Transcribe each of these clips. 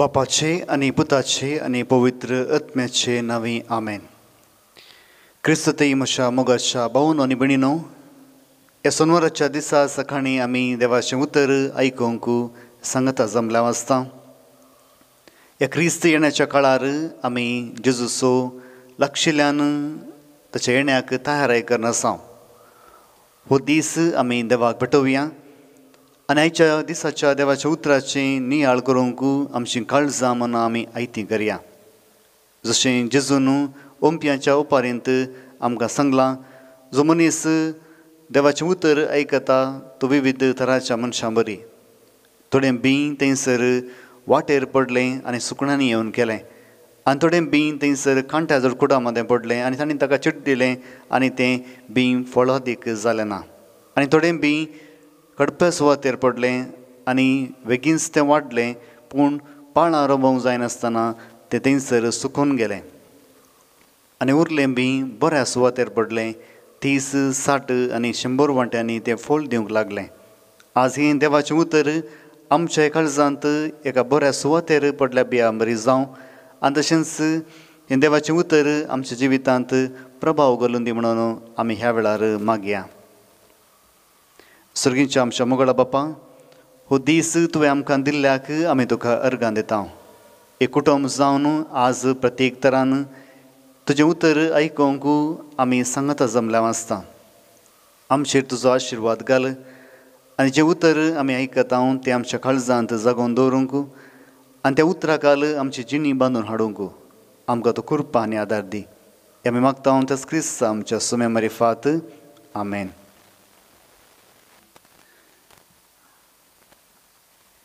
बापाचे आणि पुताचे आणि पवित्र आत्म्याचे नावे आमेन. क्रिस्तते म्हज्या मोगाच्या भावन आनी भयणीनो, ह्या सोनवाराच्या दिसा सकाळीं आमी देवाचें उतर आयकूंक सांगता जमल्या आसता. ह्या क्रिस्त येण्याच्या काळार आमी जेजूचो लागशिल्ल्यान ताच्या येण्याक तयाराय करना आसा. हो दीस आमी देवाक भेटोवया आनी आयच्या दिसाच्या देवाच्या उतराचें नियाळ करूंक आमची काळजां मनां आमी आयती करया. जशें जेजून ओंप्याच्या ओंपारेंत आमकां सांगलां, जो मनीस देवाचें उतर आयकता तो विविध तराच्या मनशां बरी. थोडें बी थंयसर वाटेर पडलें आनी सुकण्यांनी येवन केलें, आनी थोडें बी थंयसर कांट्या जडकुडा मदें पडलें आनी तांणी ताका चिड्ड दिलें आनी तें बी फळादीक जालें ना. आनी थोडें बी कडप्या सुवातेर पडलें आनी बेगीनच तें वाडलें, पूण पाळां रोवंक जायनासतना तें थंयसर सुकून गेलें. आनी उरलें बी बऱ्या सुवातेर पडलें, 30, 60 आनी 100 वांट्यांनी तें फळ दिवंक लागलें. आज हें देवाचें उतर आमच्या काळजांत एका बऱ्या सुवातेर पडल्या बिया बरी जावं, आनी तशेंच हें देवाचें उतर आमच्या जिवितांत प्रभाव घालून दी म्हणून आमी ह्या वेळार मागया. सर्गीच्या आमच्या मोगळा बापा, हो दीस तुवें आमकां दिल्ल्याक आमी तुका अर्गां दिता. एक कुटुंब जावन आज प्रत्येक तरान तुजें उतर आयकूंक आमी सांगता जमल्या आसता. आमचेर तुजो आशिर्वाद घाल आनी जें उतर आमी आयकता तें आमच्या काळजांत जागोवन दवरूंक आनी त्या उतराकाल आमची जिणी बांदून हाडूंक आमकां तूं कृपा आनी आदार दी. आमी मागता तेच क्रिस्त आमच्या सुम्या मारिफात. आमेन.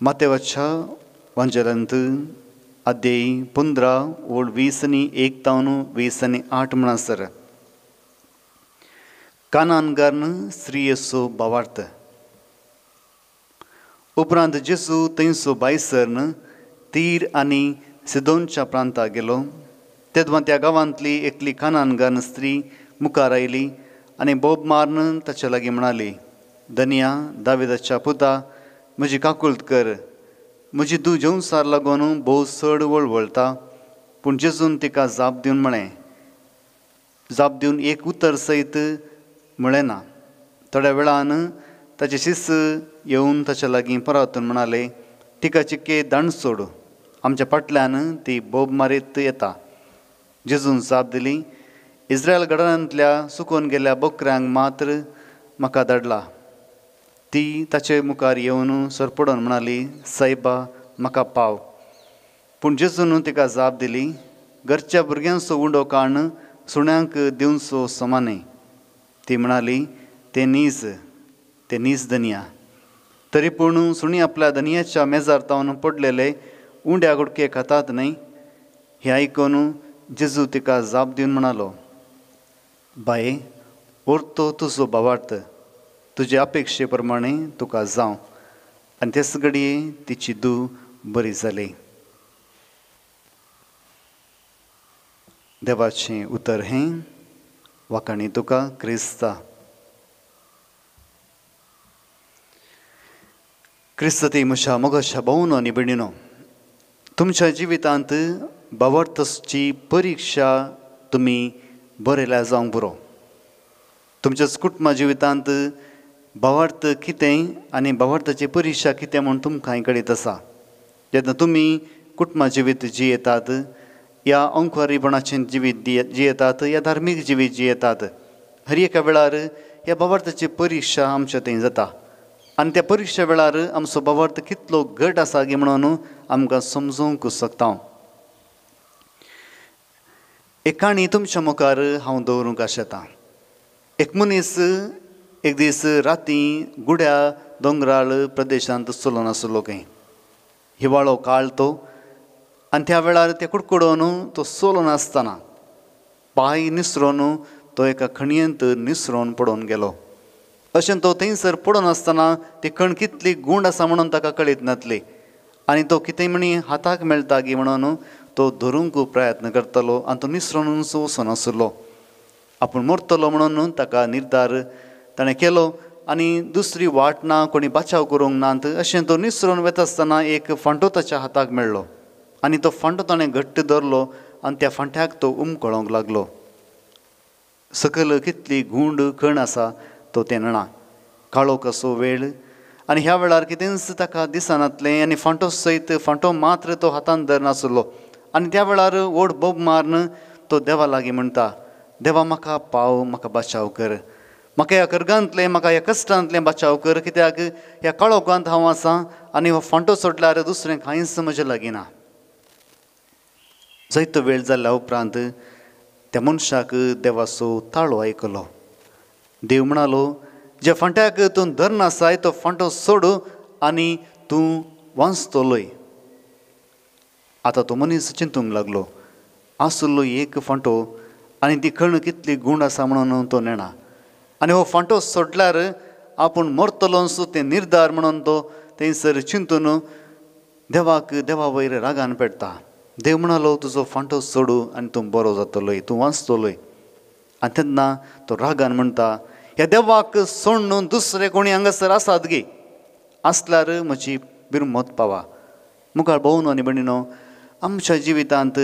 मातेवाच्या वांजेलांत अध्याय 15 ओळ 20:1 तावन 20:8 म्हणसर कानानगारन स्त्रियेचो भावार्थ. उपरांत जेजू थंयचो भायसरन तीर आनी सिदोनच्या प्रांताक गेलो. तेदवां त्या गांवांतली एकली कानानगार स्त्री मुखार आयली आनी बोब मारून ताचे लागीं म्हणाली, धन्या दाविदाच्या पुता, म्हजी काकुळट कर. म्हजी धूव जेवसार लागून भोव चड वळवळटा. पूण जेजून तिका जाप दिवन एक उतर सयत म्हळें ना. थोड्या वेळान ताचे शिस येवन ताच्या लागीं परतून म्हणाले, तिका चिक्के दांड सोड, आमच्या फाटल्यान ती बोब मारीत येता. जेजून जाप दिली, इस्रायल गडारांतल्या सुकून गेल्या बोकऱ्यांक मात्र म्हाका धाडला. ती ताचे मुखार येवन सरपडून म्हणाली, सायबा, म्हाका पाव. पूण जेजून तिका जाप दिली, घरच्या भुरग्यांचो उंडो काण सुण्यांक दिवचो समाने. ती म्हणाली, तें नीज धन्या. तरी पूण सुणी आपल्या धन्याच्या मेजार तावन पडलेले उंड्या गुडके खातात न्हय. हें आयकून जेजू तिका जाप दिवन म्हणालो, बाये, ओर्तो तुजो भावार्थ, तुजे अपेक्षे प्रमाणे तुका जावं. आनी तेच घडये तिची धूव बरी जाली. देवाचें उतर हें. वाकाणी तुका क्रिस्ता. क्रिस्तते म्हज्या मोगाच्या भावन आनी भयणीनो, तुमच्या जिवितांत भावार्थाची परिक्षा तुमी बरयल्या जावंक पुरो. तुमच्याच कुटुंबा जिवितांत भावार्थ कितें आनी भावार्थाची परिक्षा कितें म्हूण तुमकां कळीत आसा. जेन्ना तुमी कुटुंबा जिवीत जियेतात, या अंकुरीपणाचें जिवीत जियेतात, या धार्मीक जिवीत जियेतात, हर एका वेळार ह्या भावार्थाची परिक्षा आमच्या थंय जाता. आनी त्या परिक्षा वेळार आमचो भावार्थ कितलो घट आसा गे म्हणून आमकां समजूंक शकता. एक काणी तुमच्या मुखार हांव दवरूंक आशेतां. एक मनीस एक दीस राती गुड्या दोंगराळ प्रदेशांत चलून आसलो खंय. हिवाळो काळ तो, आनी त्या वेळार ते कुडकुडोन तो चलून आसतना पांय निसरून तो एका खणयेंत निसरून पडून गेलो. अशें तो थंयसर पडून आसतना ती खण कितली गूंड आसा म्हणून ताका कळीत नासली. आनी तो कितें म्हणी हाताक मेळटा गे म्हणून तो धरूंक प्रयत्न करतालो आनी तो निसरूनच वचून आसलो. आपूण मरतलो म्हणून ताका निर्धार ताणें केलो आनी दुसरी वाट ना, कोणी बचाव करूंक नात. अशें तो निसरून वता आसतना एक फांटो ताच्या हाताक मेळ्ळो आनी तो फांटो ताणें घट्ट धरलो आनी त्या फांट्याक तो उमकळोंक लागलो. सकल कितली गूंड खण आसा तो तें नणा. काळो कसो वेळ आनी ह्या वेळार कितेंच ताका दिसनातलें आनी फांटो सयत फांटो मात्र तो हातान धरनासलो. आनी त्या वेळार व्हड बोब मारून तो देवा लागीं म्हणटा, देवा म्हाका पाव, म्हाका बचाव कर, म्हाका ह्या कर्गांतलें, म्हाका ह्या कश्टांतलें बचाव कर, कित्याक ह्या काळोखांत हांव आसां आनी हो फांटो सोडल्यार दुसरें कांयच म्हजे लागीं ना. जायतो वेळ जाल्या उपरांत त्या मनशाक देवाचो ताळो आयकलो. देव म्हणालो, ज्या फांट्याक तूं धरनासाय तो फांटो सोड आनी तूं वाचतलोय. आतां तो मनीस चिंतूंक लागलो, आसलो एक फांटो आनी ती खण कितली गूण आसा म्हणून तो नेणा. आनी हो फांटो सोडल्यार आपूण मरतलोच तें निर्धार म्हणून तो थंयसर चिंतून देवा वयर रागान पेट्टा. देव म्हणालो, तुजो फांटो सोडू आनी तूं बरो जातलोय, तूं वाचतलोय. आनी तेन्ना तो रागान म्हणटा, ह्या देवाक सोडून दुसरे कोणी हांगासर आसात गे, आसल्यार म्हजी बिरमत पावा. मुखार भोवनो आनी भयणीनो, आमच्या जिवितांत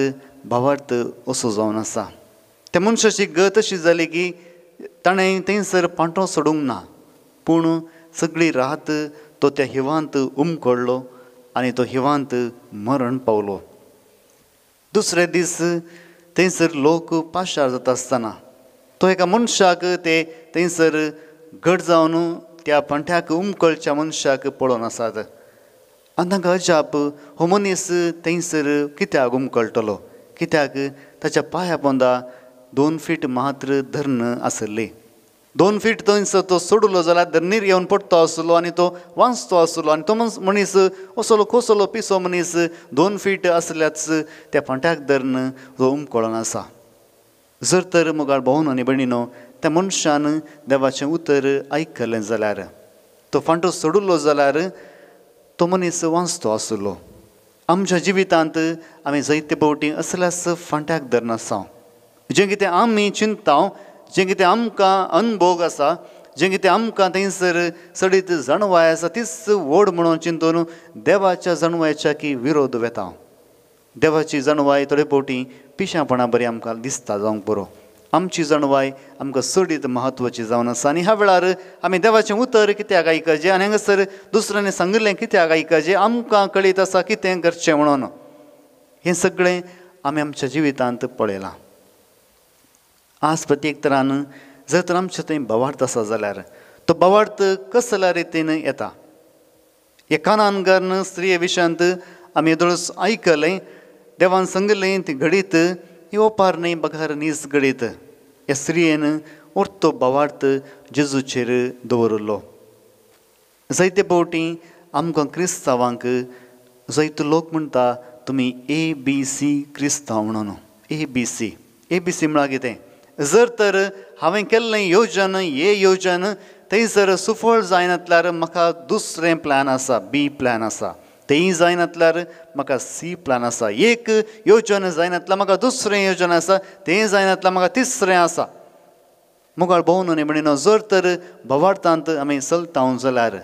भावार्थ असो जावन आसा. त्या मनशाची गत अशी जाली की ताणें थंयसर फांटो सोडूंक ना, पूण सगळी रात तो त्या हिवांत उमकळ्ळो आनी तो हिवांत मरण पावलो. दुसरे दीस थंयसर लोक पाशार जाता आसतना तो एका मनशाक ते थंयसर घट जावन त्या फांट्याक उमकळच्या मनशाक पळोवन आसात. आनी तांकां अजाप, हो मनीस थंयसर कित्याक उमकळटलो, कित्याक ताच्या पांया पोंदा 2 फीट मात्र धरण आसले. 2 फीट थंयसर तो सोडलो जाल्यार धरणीर येवन पडतो आसलो आनी तो वाचतो आसलो. आनी तो मनीस असलो खोसलो पिसो मनीस 2 फीट आसल्याच त्या फांट्याक धरण तो उमकळोन आसा. जर तर मुगाळ भोवनो आनी भयणीनो, त्या मनशान देवाचें उतर आयकलें जाल्यार, तो फांटो सोडलो जाल्यार तो मनीस वाचतो आसलो. आमच्या जिवितांत आमी जायते फावटी असल्याच फांट्याक धरून आसा. जें कितें आमी चिंत्ता, जें कितें आमकां अनुभोग आसा, जें कितें आमकां थंयसर सडीत जाणवाय आसा, तीच व्हड म्हणून चिंतून देवाच्या जाणवायच्या की विरोध वेता. देवाची जाणवाय थोडे फावटी पिशापणा बरी आमकां दिसता जावंक बरो. आमची जाणवाय आमकां सडीत म्हत्वाची जावन आसा. आनी ह्या वेळार आमी देवाचें उतर कित्याक आयकचें आनी हांगासर दुसऱ्यांनी सांगिल्लें कित्याक आयकचें, आमकां कळीत आसा कितें करचें म्हणून. हें सगळें आमी आमच्या जिवितांत पळयलां. आज प्रत्येक तरान जर तर आमचे थंय भावार्थ आसा जाल्यार तो भावार्थ कसल्या रितीन येता. हे कानान स्त्रिये विशयांत आमी येदोळस आयकलें. देवान सांगिल्लें ती घडीत येवपार न्ही बगार नीस घडीत ह्या स्त्रियेन ओर्तो भावार्थ जेजूचेर दवरलो. जायते फावटी आमकां क्रिस्तांवांक जायतो लोक म्हणटा तुमी ABC क्रिस्तांव म्हणून. ABC म्हळ्यार कितें? जर तर हांवें केल्लें येवजन, हे येवजन थंयसर सुफळ जायनातल्यार म्हाका दुसरें प्लॅन आसा, B प्लॅन आसा. तेंय जायनातल्यार म्हाका C प्लॅन आसा. एक येवजन जायनातल्यार म्हाका दुसरें येवजन आसा, तें जायनातल्यार म्हाका तिसरें आसा. मुगाळ भोवनो न्ही भयणीनो, जर तर भावार्थांत आमी चलता जाल्यार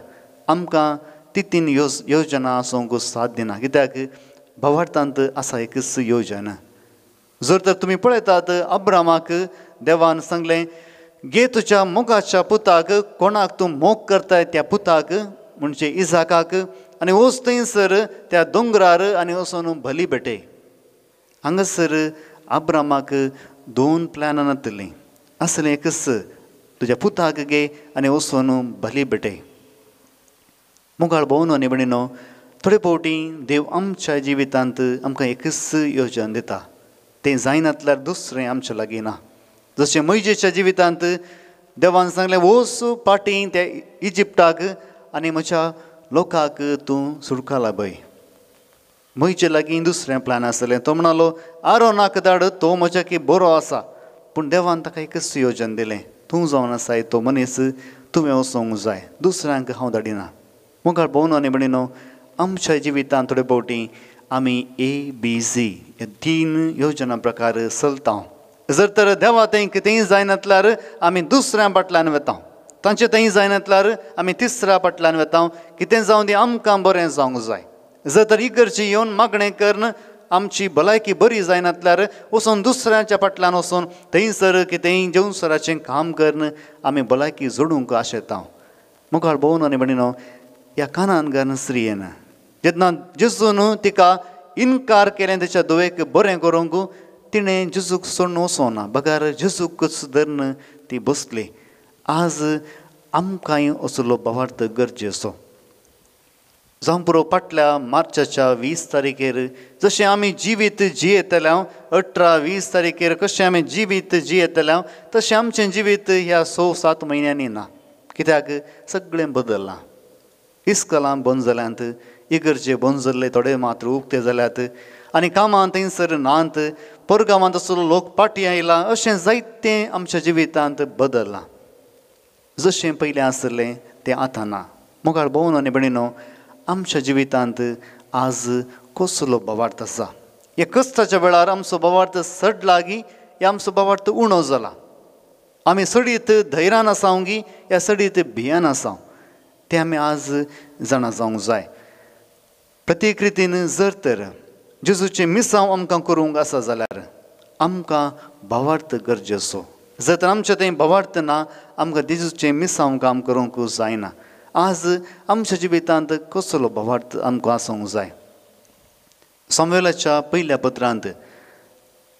आमकां तीन येवजनां आसूंक साध्य ना. कित्याक भावार्थांत आसा एकच येवजन. जर तर तुमी पळयतात, अब्रामाक देवान सांगलें, गे तुज्या मोगाच्या पुताक, कोणाक तूं मोग करताय त्या पुताक म्हणजे इजाकाक, आनी वच थंयसर त्या दोंगरार आनी वचून बली भेटय. हांगासर अब्रामाक 2 प्लॅन नातलीं, आसलें एकच, तुज्या पुताक गे आनी वचून बली भेटय. मुगाळ भोवनो न्ही भयणीनो, थोडे फावटी देव आमच्या जिवितांत आमकां एकच येवजन दिता, तें जायनातल्यार दुसरें आमचे लागीं ना. जशें मोइजेच्या जिवितांत देवान सांगलें, वच पाटी त्या इजिप्टाक आनी म्हज्या लोकाक तूं सुडका लाभय. मोइजे लागीं दुसरें प्लॅन आसलें. तो म्हणलो, आरोनाक धाड, तो म्हज्या की बरो आसा. पूण देवान ताका एकच येवजन दिलें, तूं जावन आसाय तो मनीस, तुवें वचोंक जाय, दुसऱ्यांक हांव धाडिना. मुखार भोवनो न्ही भयणीनो, आमच्या जिवितांत थोडे फावटी आमी ABC हे 3 येवजना प्रकार चलता. जर तर देवा थंय कितेंय जायनातल्यार आमी दुसऱ्या पाटल्यान वता, तांचे थंय जायनातल्यार आमी तिसऱ्या पाटल्यान वता. कितें जावं दी आमकां बरें जावंक जाय. जर तर इगर्जी येवन मागणें करन आमची भलायकी बरी जायनातल्यार वचून दुसऱ्याच्या फाटल्यान वचून थंयसर कितेंय जेवणसराचें काम करन आमी भलायकी जोडूंक आशेता. मुखार भोवन आनी म्हणिनो ह्या कानान घालून स्त्रियेन जेन्ना जेजून तिका इन्कार केलें तेच्या दुवेक बरें करूंक तिणें जेजूक सोडून वचोना. बगार जेजूकच धरून ती बसली. आज आमकांय असलो भावार्थ गरजेचो. जावं पुरो फाटल्या मार्चाच्या 20 तारखेर जशें आमी जिवीत जियेतल्या 18-20 तारखेर कशें आमी जिवीत जियेतल्या तशें आमचें जिवीत ह्या 6-7 म्हयन्यांनी ना. कित्याक सगळें बदललां. इस्कॉलां बंद जाल्यांत, इगर्जे बंद जाल्ले, थोडे मात्र उक्ते जाल्यात आनी कामां थंयसर नात. परगांवांत असलो लोक पाटी आयला. अशें जायतें आमच्या जिवितांत बदललां. जशें पयलें आसलें तें आतां ना. मुखार भोवन आनी भयणीनो आमच्या जिवितांत आज कसलो भावार्थ आसा? हे कश्टाच्या वेळार आमचो भावार्थ सडला की हे आमचो भावार्थ उणो जाला? आमी सडीत धैर्यान आसांव की ह्या सडीत भियान आसांव? तें आमी आज जाणा जावंक जाय. प्रत्येक रितीन जर तर जेजूचें मिसांव आमकां करूंक आसा जाल्यार आमकां भावार्थ गरजेचो. जर तर आमचें थंय भावार्थ ना आमकां जेजूचें मिसांव काम करूंक जायना. आज आमच्या जिवितांत कसलो भावार्थ आमकां आसूंक जाय? सामुएलाच्या पयल्या पत्रांत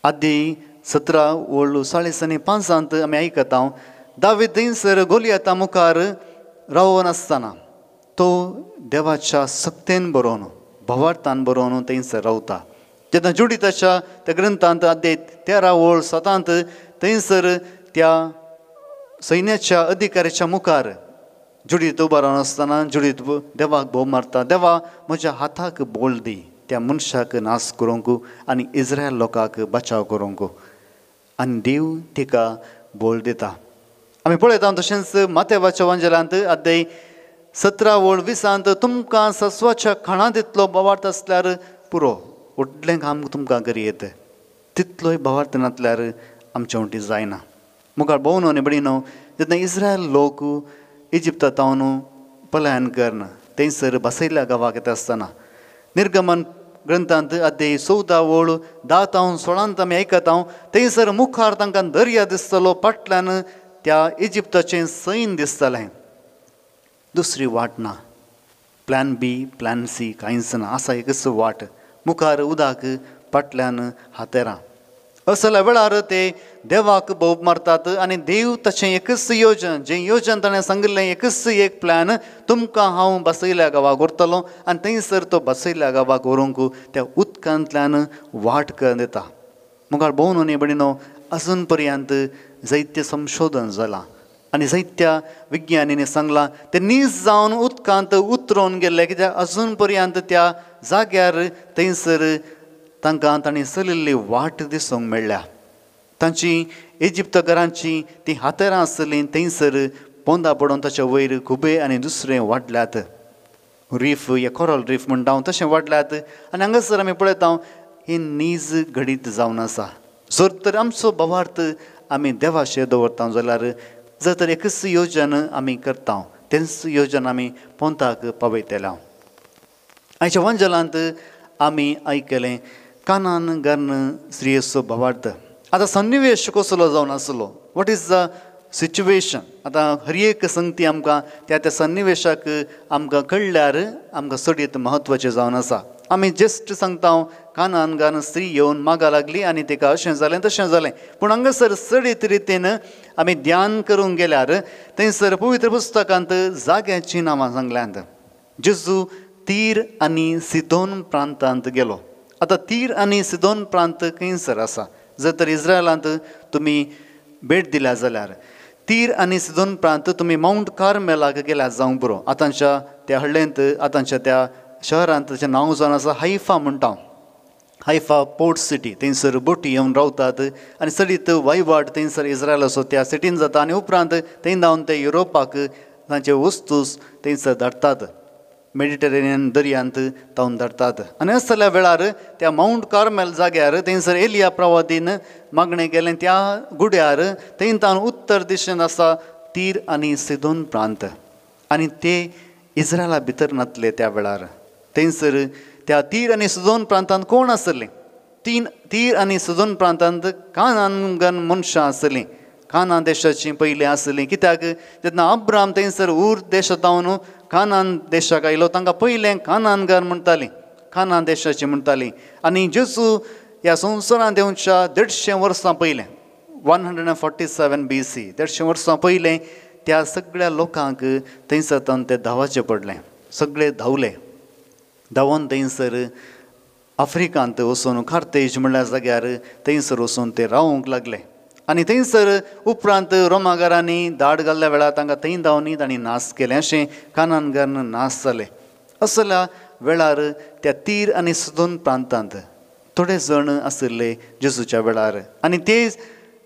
आदी 17:5 आमी आयकता दावीद थंयसर गोलियाता मुखार रावून आसतना तो देवाच्या सक्तेन बरोवन भावार्थान बरोवन थंयसर रावता. जेन्ना जुडिताच्या त्या ग्रंथांत आद्य 13:7 थंयसर त्या सैन्याच्या अधिकाऱ्याच्या मुखार जुडीत उबा रावन आसतना जुडीत देवाक भोव मारता. देवा म्हज्या हाताक बोल दी त्या मनशाक नाश करूंक आनी इस्रायल लोकांक बचाव करूंक. आनी देव तिका बोल दिता. आमी पळयता तशेंच मातेवाच्या वंजलांत अध्याय 17:20 तुमकां सस्वाच्या खाणा दितलो भावार्थ आसल्यार पुरो व्हडलें काम तुमकां करीत. तितलोय भावार्थ नासल्यार आमच्या वटी जायना. मुखार भोवन आनी भयणीनो जेन्ना इस्रायल लोक इजिप्तांतावन पलायन करन थंयसर बसयल्ल्या गांवाक येता आसतना निर्गमन ग्रंथांत अध्याय 14:10-16 आमी आयकता थंयसर मुखार तांकां दर्या दिसतलो, फाटल्यान त्या इजिप्ताचें सैन दिसतलें. दुसरी वाट ना. प्लॅन बी प्लॅन सी कांयच ना. आसा एकच वाट. मुखार उदक, फाटल्यान हातेरां. असल्या वेळार ते देवाक भोव मारतात आनी देव ताचें एकच योजन जें योजन ताणें सांगिल्लें एकच एक प्लॅन तुमकां हांव बसयल्या गांवाक व्हरतलो आनी थंयसर तो बसयल्या गांवाक व्हरूंक त्या उदकांतल्यान वाट करून दिता. मुखार भोवन आनी भयणीनो अजून पर्यंत जायतें संशोधन जालां आनी जायत्या विज्ञानींनी सांगलां ते नीज जावन उदकांत उतरोवन गेल्ले. कित्याक अजून पर्यंत त्या जाग्यार थंयसर तांकां तांणी चलिल्ली वाट दिसूंक मेळ्ळ्या. तांची इजिप्तकारांची ती हातेरां आसलीं थंयसर पोंदां पडोवन ताच्या वयर खुबे आनी दुसरें वाडल्यात. रीफ हे कोरल रीफ म्हणटा हांव तशें वाडल्यात. आनी हांगासर आमी पळयता ही नीज घडीत जावन आसा. जर तर आमचो भावार्थ आमी देवाशें दवरता जाल्यार जर तर एकच योजन आमी करता तेंच योजन आमी पोंताक पावयतल्या. आयच्या वंजलांत आमी आयकलें कानान घालून स्त्रियेचो भावार्थ. आतां सन्निवेश कसलो जावन आसलो? What is the situation? आतां हर एक संगती आमकां त्या सन्निवेशाक आमकां कळ्ळ्यार आमकां सडीत म्हत्वाचें जावन आसा. आमी जस्ट सांगता कानान घालून स्त्री येवन मागा लागली आनी तिका अशें जालें तशें जालें. पूण हांगासर सडीत रितीन आमी ध्यान करूंक गेल्यार थंयसर पवित्र पुस्तकांत जाग्याचीं नांवां सांगल्यांत. जेजू तीर आनी सिदोन प्रांतांत गेलो. आतां तीर आनी सिदोन प्रांत खंयसर आसा? जर तर इस्रायलांत तुमी भेट दिल्या जाल्यार तीर आनी सिदोन प्रांत तुमी माउंट कार्मेलाक गेल्यार जावंक पुरो. आतांच्या त्या हळ्ळेंत आतांच्या त्या शहरांत ताचें नांव जावन आसा हैफा म्हणटा. Haifa port city. थंयसर बोटी येवन रावतात आनी सडीत वयवाट थंयसर इस्रायलाचो त्या सिटीन जाता आनी उपरांत थंय धांवन ते युरोपाक तांचे वस्तूस थंयसर धाडटात. मेडिटेरेनियन दर्यांत तावन धाडटात. आनी असल्या वेळार त्या माउंट कार्मेल जाग्यार थंयसर एलिया प्रवादीन मागणें केलें. त्या गुड्यार थंय तावन उत्तर दिशेन आसा तीर आनी सिदोन प्रांत. आनी ते इस्रायला भितर नासले त्या वेळार. थंयसर त्या तीर आनी सिदोन प्रांतांत कोण आसले? तीर आनी सिदोन प्रांतांत कानानगन मनशां आसलीं. कानान देशाची पयलीं आसलीं. कित्याक जेन्ना अब्राम थंयसर ऊर देशांत जावन कानान देशाक आयलो तांकां पयलें कानानगर म्हणटालीं. कानान देशाची म्हणटालीं. आनी जेजू ह्या संवसारांत येवच्या 150 वर्सां पयलें 147 BC 150 वर्सां पयलें त्या सगळ्या लोकांक थंयसर ते धांवचें पडलें. सगळे धांवले. धांवून थंयसर आफ्रिकांत वचून कार्तेज म्हणल्या जाग्यार थंयसर वचून ते रावूंक लागले. आनी थंयसर उपरांत रोमागारांनी धाड घाल्ल्या वेळार तांकां थंय धांवनी तांणी नास केलें. अशें कानानगारान नास जाले. असल्या वेळार त्या तीर आनी सिदोन प्रांतांत थोडे जण आशिल्ले जेजूच्या वेळार. आनी ते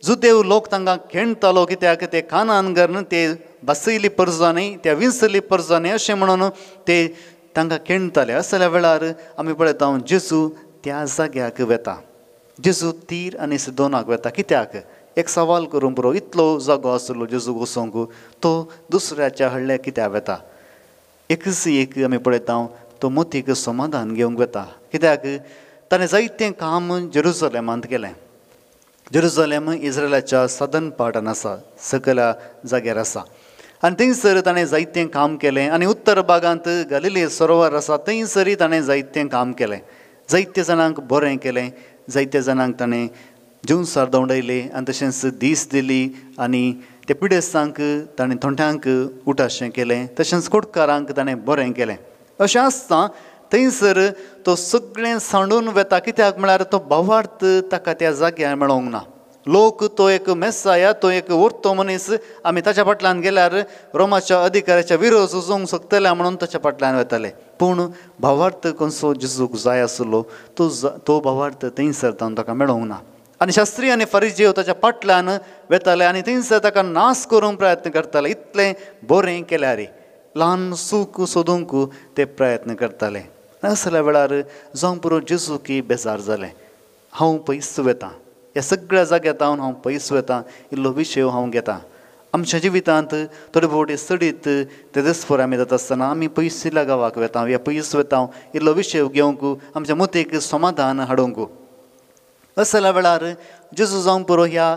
जुदेव लोक तांकां खेणटालो. कित्याक ते कानानगर ते बसयली परजांनी त्या विंसली परजांनी अशें म्हणून ते तांकां खेणटाले. असल्या वेळार आमी पळयता जेजू त्या जाग्याक वेता. जेजू तीर आनी सिदोनाक वेता. कित्याक एक सवाल करूं पुरो, इतलो जागो आसलो जेजू वचोंक, तो दुसऱ्याच्या हडल्या कित्याक वेता? एकच एक आमी पळयता तो मोतीक समाधान घेवंक वेता. कित्याक ताणें जायतें काम जेरुसलेमांत केलें. जेरुसलेम इस्रायलाच्या साधन पाठान आसा, सकल्या जाग्यार आसा. आनी थंयसर ताणें जायतें काम केलें. आनी उत्तर भागांत गलिले सरोवर आसा थंयसरी ताणें जायतें काम केलें. जायते जाणांक बरें केलें. जायते जाणांक ताणें जेवसार दवडयले आनी तशेंच दीस दिली. आनी ते पिडेस्तांक ताणें थोंड्यांक उठाशें केलें. तशेंच कुडकारांक ताणें बरें केलें. अशें आसता थंयसर तो सगळें सांडून वेता. कित्याक म्हळ्यार तो भावार्थ ताका त्या जाग्यार मेळोंक ना. लोक तो एक मेस्साया, तो एक वर्तो मनीस, आमी ताच्या फाटल्यान गेल्यार रोमाच्या अधिकाऱ्याच्या विरोध झुजोवंक शकतले म्हणून ताच्या फाटल्यान वताले. पूण भावार्थ खंयचो जेजूक जाय आसलो तो भावार्थ थंयसर ताका मेळोंक ना. आनी शास्त्री आनी फरिजीव ताच्या फाटल्यान वेताले आनी थंयसर ताका नास करूंक प्रयत्न करताले. इतलें बरें केल्यार ल्हान सूख सोदूंक ते प्रयत्न करताले. असल्या वेळार जावं पुरो जेजूकी बेजार जालें. हांव पयस वेतां. ह्या सगळ्या जाग्यात हांव पयस वेतां. इल्लो विशय हांव घेतां. आमच्या जिवितांत थोडे फावटी सडीत ते दसफोर आमी जाता आसतना आमी पयसिल्ल्या गांवाक वेतां या पयस वेतां इल्लो विशय घेवंक आमच्या मतीक समाधान हाडूंक. असल्या वेळार जेजू जावं पुरो ह्या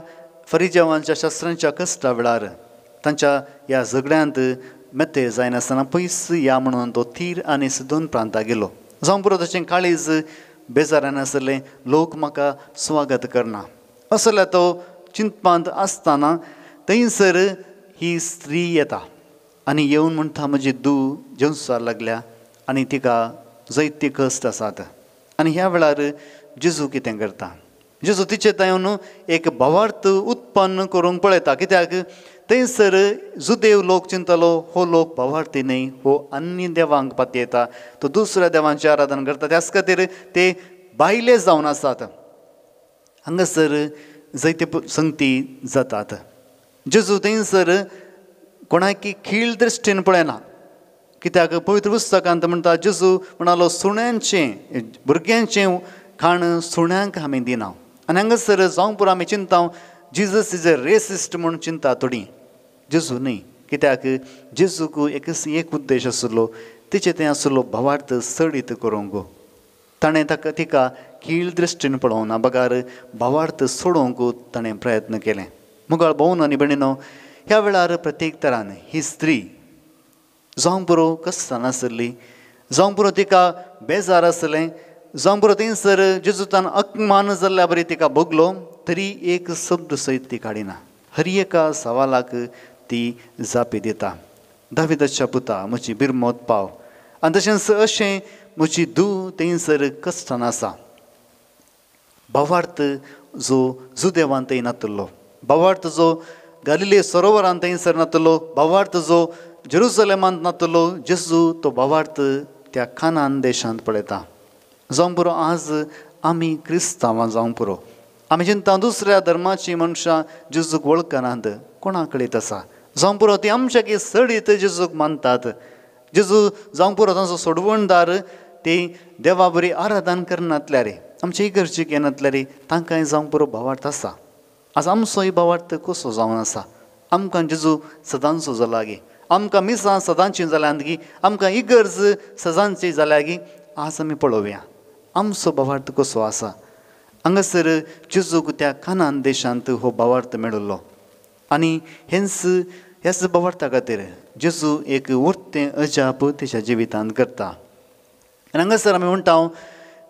फरिजेवांच्या शास्त्रांच्या कश्टा वेळार तांच्या ह्या झगड्यांत मेते जायनासतना पयस या म्हणून तो तीर आनी सिदोन प्रांताक गेलो. जावं पुरो ताचें काळीज बेजारान आसलें. लोक म्हाका स्वागत करना असल्या तो चिंतपांत आसतना थंयसर ही स्त्री येता आनी येवन म्हणटा म्हजी धूव जेवसार लागल्या आनी तिका जायती कश्ट आसात. आनी ह्या वेळार जेजू कितें करता? जेजू तिचे तायेन एक भावार्थ उत्पन्न करूंक पळयता. कित्याक थंयसर जुदेव लोक चिंतलो हो लोक भावार्थी न्हय, हो अन्य देवांक पातयेता, तो दुसऱ्या देवांचें आराधन करता. त्याच खातीर ते भायले जावन आसात. हांगासर जायते संगती जातात. जेजू थंयसर कोणाकी खीळ दृश्टीन पळयना. कित्याक पवित्र पुस्तकांत म्हणटा जेजू म्हणालो सुण्यांचें भुरग्यांचें खाण सुण्यांक आमी दिना. आनी हांगासर जावं पुरो आमी चिंता जिजस इज अ रेसिस्ट म्हणून चिंता थोडीं. जेजू न्हय. कित्याक जेजूक एक उद्देश आसलो. तिचे तें आसलो भावार्थ सडीत करूंक. ताणें तिका खीळ दृश्टीन पळोवंक ना. बगार भावार्थ सोडोवंक ताणें प्रयत्न केलें. मुगाळ भोवन आनी भयणीनो, ह्या वेळार प्रत्येक तरान ही स्त्री जावं पुरो कश्टान आसली, जावं पुरो तिका बेजार आसलें, जावं पुरो थंयसर जेजूतान अपमान जाल्ल्या बरी तिका भोगलो, तरी एक शब्द सयत ती काडिना. हर एका सवालाक ती जापी दिता. दाविदाच्या पुता म्हजी बिरमोत पाव. आनी तशेंच अशें म्हजी धूव थंयसर कश्टान आसा. भावार्थ जो जुदेवांत नातलो, भावार्थ जो गलिले सरोवरांत थंयसर नातलो, भावार्थ जो जेरुसलेमांत नातलो, जेजू तो भावार्थ त्या कानान देशांत पळयता. जावं पुरो आज आमी क्रिस्तांवां जावं पुरो आमी चिंता दुसऱ्या धर्माची मनशां जेजूक वळखनात, कोणा कडेन आसा. जावं पुरो ती आमच्या की सडीत जेजूक मानतात. जेजू जावं पुरो तांचो सोडवणदार ती देवा बरी आराधन करनातल्यार आमच्या इगर्जेक येनातल्यार तांकांय जावं पुरो भावार्थ आसा. आज आमचोय भावार्थ कसो जावन आसा? आमकां जेजू सदांचो जाला गी, आमकां मिसां सदांची जाल्यात गी, आमकां इगर्ज सदांची जाल्या गी. आज आमी पळोवया आमचो भावार्थ कसो आसा. हांगासर जेजूक त्या कानान देशांत हो भावार्थ मेळिल्लो आनी ह्याच भावार्था खातीर जेजू एक उरतें अजाप तेच्या जिवितांत करता. आनी हांगासर आमी म्हणटा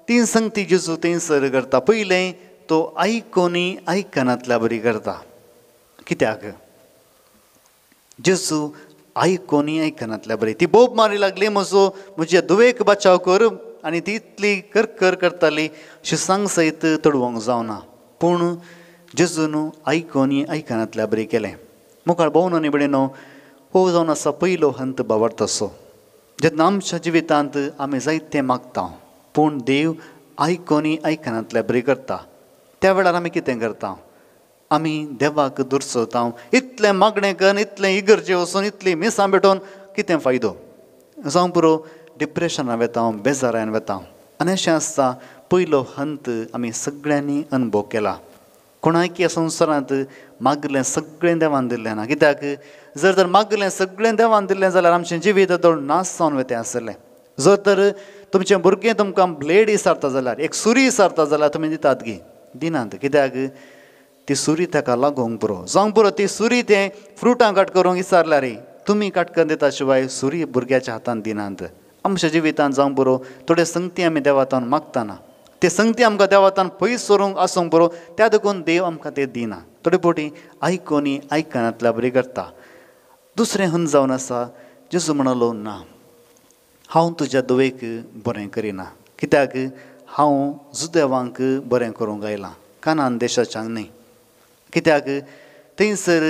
तीन संगती जेजू थंयसर करता. पयलें तो आयकोनी आयकनांतल्या बरी करता. कित्याक जेजू आयकोनी आयकनांतल्या बरी. ती बोब मारी लागली म्हज्या दुवेक बचाव कर आनी ती इतली कर करताली शिसांग सयत तडवंक जावना. पूण जेजून आयकोनी आयकनांतल्या बरी केलें. मुखार भोंवनो निबडिनो हो जावन आसा पयलो हंत भावार्थ असो. जेन्ना आमच्या जिवितांत आमी जायतें मागता पूण देव आयकोनी आयकनांतल्या बरी करता. त्या वेळार आमी कितें करता? आमी देवाक दुर्सवता. इतलें मागणें करून इतलें इगर्जे वचून इतली मिसां भेटोवन कितें फायदो? जावं पुरो डिप्रेशनान वेता, बेजारान वेता. आनी अशें आसता पयलो हंत आमी सगळ्यांनी अनुभव केला. कोणायक ह्या संवसारांत मागलें सगळें देवान दिल्लें ना. कित्याक जर तर मागलें सगळें देवान दिल्लें जाल्यार आमचें जिवीत चड नास जावन वेतें आसलें. जर तर तुमचें भुरगें तुमकां ब्लेड इसारता जाल्यार एक सुरी इसारता जाल्यार तुमी दितात गी? दिनात. कित्याक ती सुरी ताका लागोंक पुरो. जावं पुरो ती सुरी तें फ्रुटां कट करूंक इसारल्यार तुमी कट करून दिता शिवाय सुरी भुरग्याच्या हातांत दिनात. आमच्या जिवितांत जावं पुरो थोड्यो संगती आमी देवातान मागतना ते संगती आमकां देवातान पयस सरूंक आसूंक पुरो त्या देखून देव आमकां ते दिना. थोडे फावटी आयकोनी आयकनांतल्या बरी करता. दुसरें हंत जावन आसा जेजू म्हणलो ना, हांव तुज्या दुवेक बरें करिना. कित्याक हांव जुदेवांक बरें करूंक आयलां, कानान देशाच्यांक न्ही. कित्याक थंयसर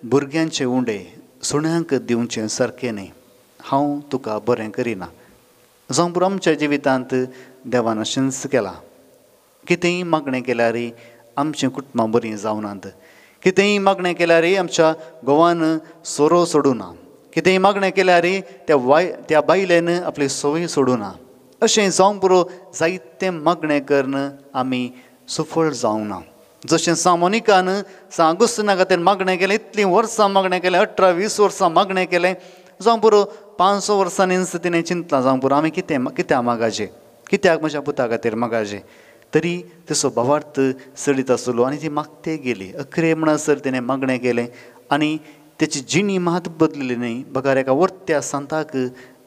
भुरग्यांचे उंडे सुण्यांक दिवचें सारकें न्ही. हांव तुका बरें करिना. जावं पुरो आमच्या जिवितांत देवान अशेंच केलां. कितेंय मागणें केल्यार आमचीं कुटुंबां बरीं जावनात. कितेंय मागणें केल्यार आमच्या घोवान सोरो सोडूना. कितेंय मागणें केल्यार त्या बायलेन आपली सवय सोडूना. अशें जावं पुरो जायतें मागणें करून आमी सफळ जावंक ना. जशें सामोनिकान आगुस्तिना खातीर मागणें केलें, इतलीं वर्सां मागणें केलें, 18-20 वर्सां मागणें केलें. जावं पुरो 500 वर्सांनी तिणें चिंतलां जावं पुरो आमी कित्याक मागाचें, कित्याक म्हज्या पुता खातीर मागाचें. तरी तेचो भावार्थ चडीत आसलो आनी ती मागते गेली. अखरे म्हणसर तिणें मागणें केलें आनी तेची जिणी मात बदलली न्ही. बगार एका वर्त्या सांताक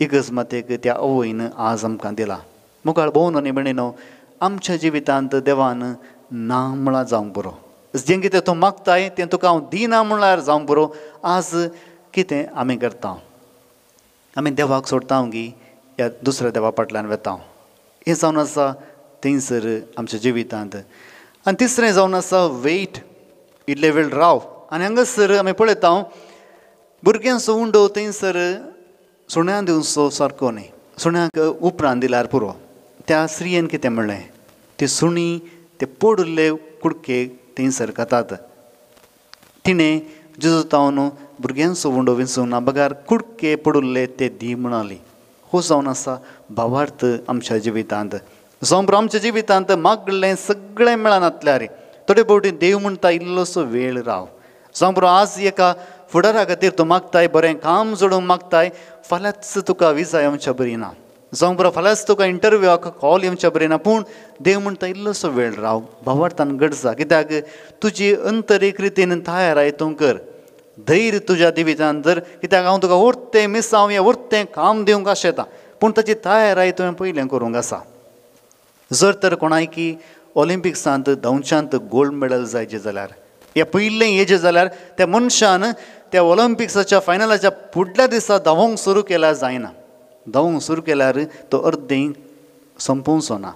इगर्जमातेक त्या आवयन आज आमकां दिला. मुखार भोंवनो न्ही भयणीनो, आमच्या जिवितांत देवान ना म्हळ्यार जावं पुरो. जें कितें तूं मागताय तें तुका हांव दिना म्हळ्यार जावं पुरो. आज कितें आमी करता? आमी देवाक सोडता गी या दुसऱ्या देवा फाटल्यान वेता. हें जावन आसा थंयसर आमच्या जिवितांत. आनी तिसरें जावन आसा वेट, इल्ले वेळ राव. आनी हांगासर आमी पळयता भुरग्यांचो उंडो थंयसर सुण्या दिवचो सारको न्ही. सुण्याक उपरांत दिल्यार पुरो. त्या स्त्रियेन कितें म्हणलें? ती सुणी ते पडुल्ले कुडकेक थंयसर खातात. तिणें जेजू तावन भुरग्यांचो उंडो विंचूंक ना, बगार कुडके पडुल्ले ते दी म्हणली. हो जावन आसा भावार्थ आमच्या जिवितांत. जावं पुरो आमच्या जिवितांत मागलें सगळें मेळनातल्यार थोडे फावटी देव म्हणटा इल्लोसो वेळ राव. जावं पुरो आज एका फुडारा खातीर तूं मागताय, बरें काम जोडूंक मागताय, फाल्यांच तुका विजा येवच्या बरी ना. जावं पुरो फाल्यांच तुका इंटरव्यूवाक कॉल येवच्या बरी ना. पूण देव म्हणटा इल्लोसो वेळ राव. भावार्थान गडजा. कित्याक तुजी अंतरीक रितीन तयाराय तूं कर. धैर्य तुज्या जिवितांत जर, कित्याक हांव तुका उरतें मिसांव या उरतें काम दिवंक आशेता, पूण ताची तयाराय तुवें पयलें करूंक आसा. जर तर कोणायकी ऑलिंपिक्सांत धांवच्यांत गोल्ड मेडल जायचें जाल्यार या पयलें हेजें जाल्यार त्या मनशान त्या ऑलिंपिक्साच्या फायनलाच्या फुडल्या दिसा धांवोंक सुरू केल्यार जायना. धांवोंक सुरू केल्यार तो अर्दें संपोवचो ना.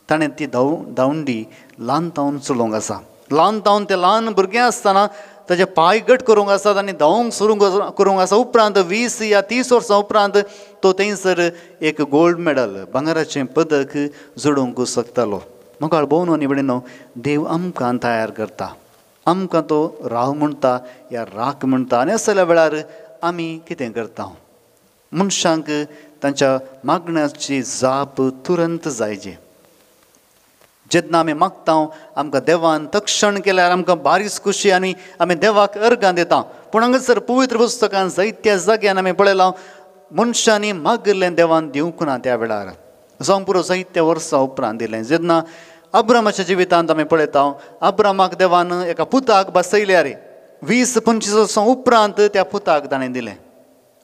ताणें ती धांवडी ल्हान तावन चलोवंक आसा. ल्हान तावन तें ल्हान भुरगें आसतना ताचे पांय घट करूंक आसात आनी धांवोंक सुरू करूंक आसा. उपरांत 20 या 30 वर्सां उपरांत तो थंयसर एक गोल्ड मेडल, भांगराचें पदक जोडूंक शकतालो. म्हाका भोंवनो न्ही भयणीनो, देव आमकां तयार करता. आमकां तो राव म्हणटा या राख म्हणटा. आनी असल्या वेळार आमी कितें करता? मनशांक तांच्या मागण्याची जाप तुरंत जायची. जेन्ना आमी मागता आमकां देवान तक्षण केल्यार आमकां बारीच खुशी आनी आमी देवाक अर्गां दिता. पूण हांगासर पवित्र पुस्तकान जायत्या जाग्यान आमी पळयलां मनशांनी मागलें देवान दिवंक ना. त्या वेळार जावं पुरो जायत्या वर्सां उपरांत दिलें. जेन्ना अब्रामाच्या जिवितांत आमी पळयता अब्रामाक देवान एका पुताक बसयल्या रे 20-25 वर्सां उपरांत त्या पुताक ताणें दिलें.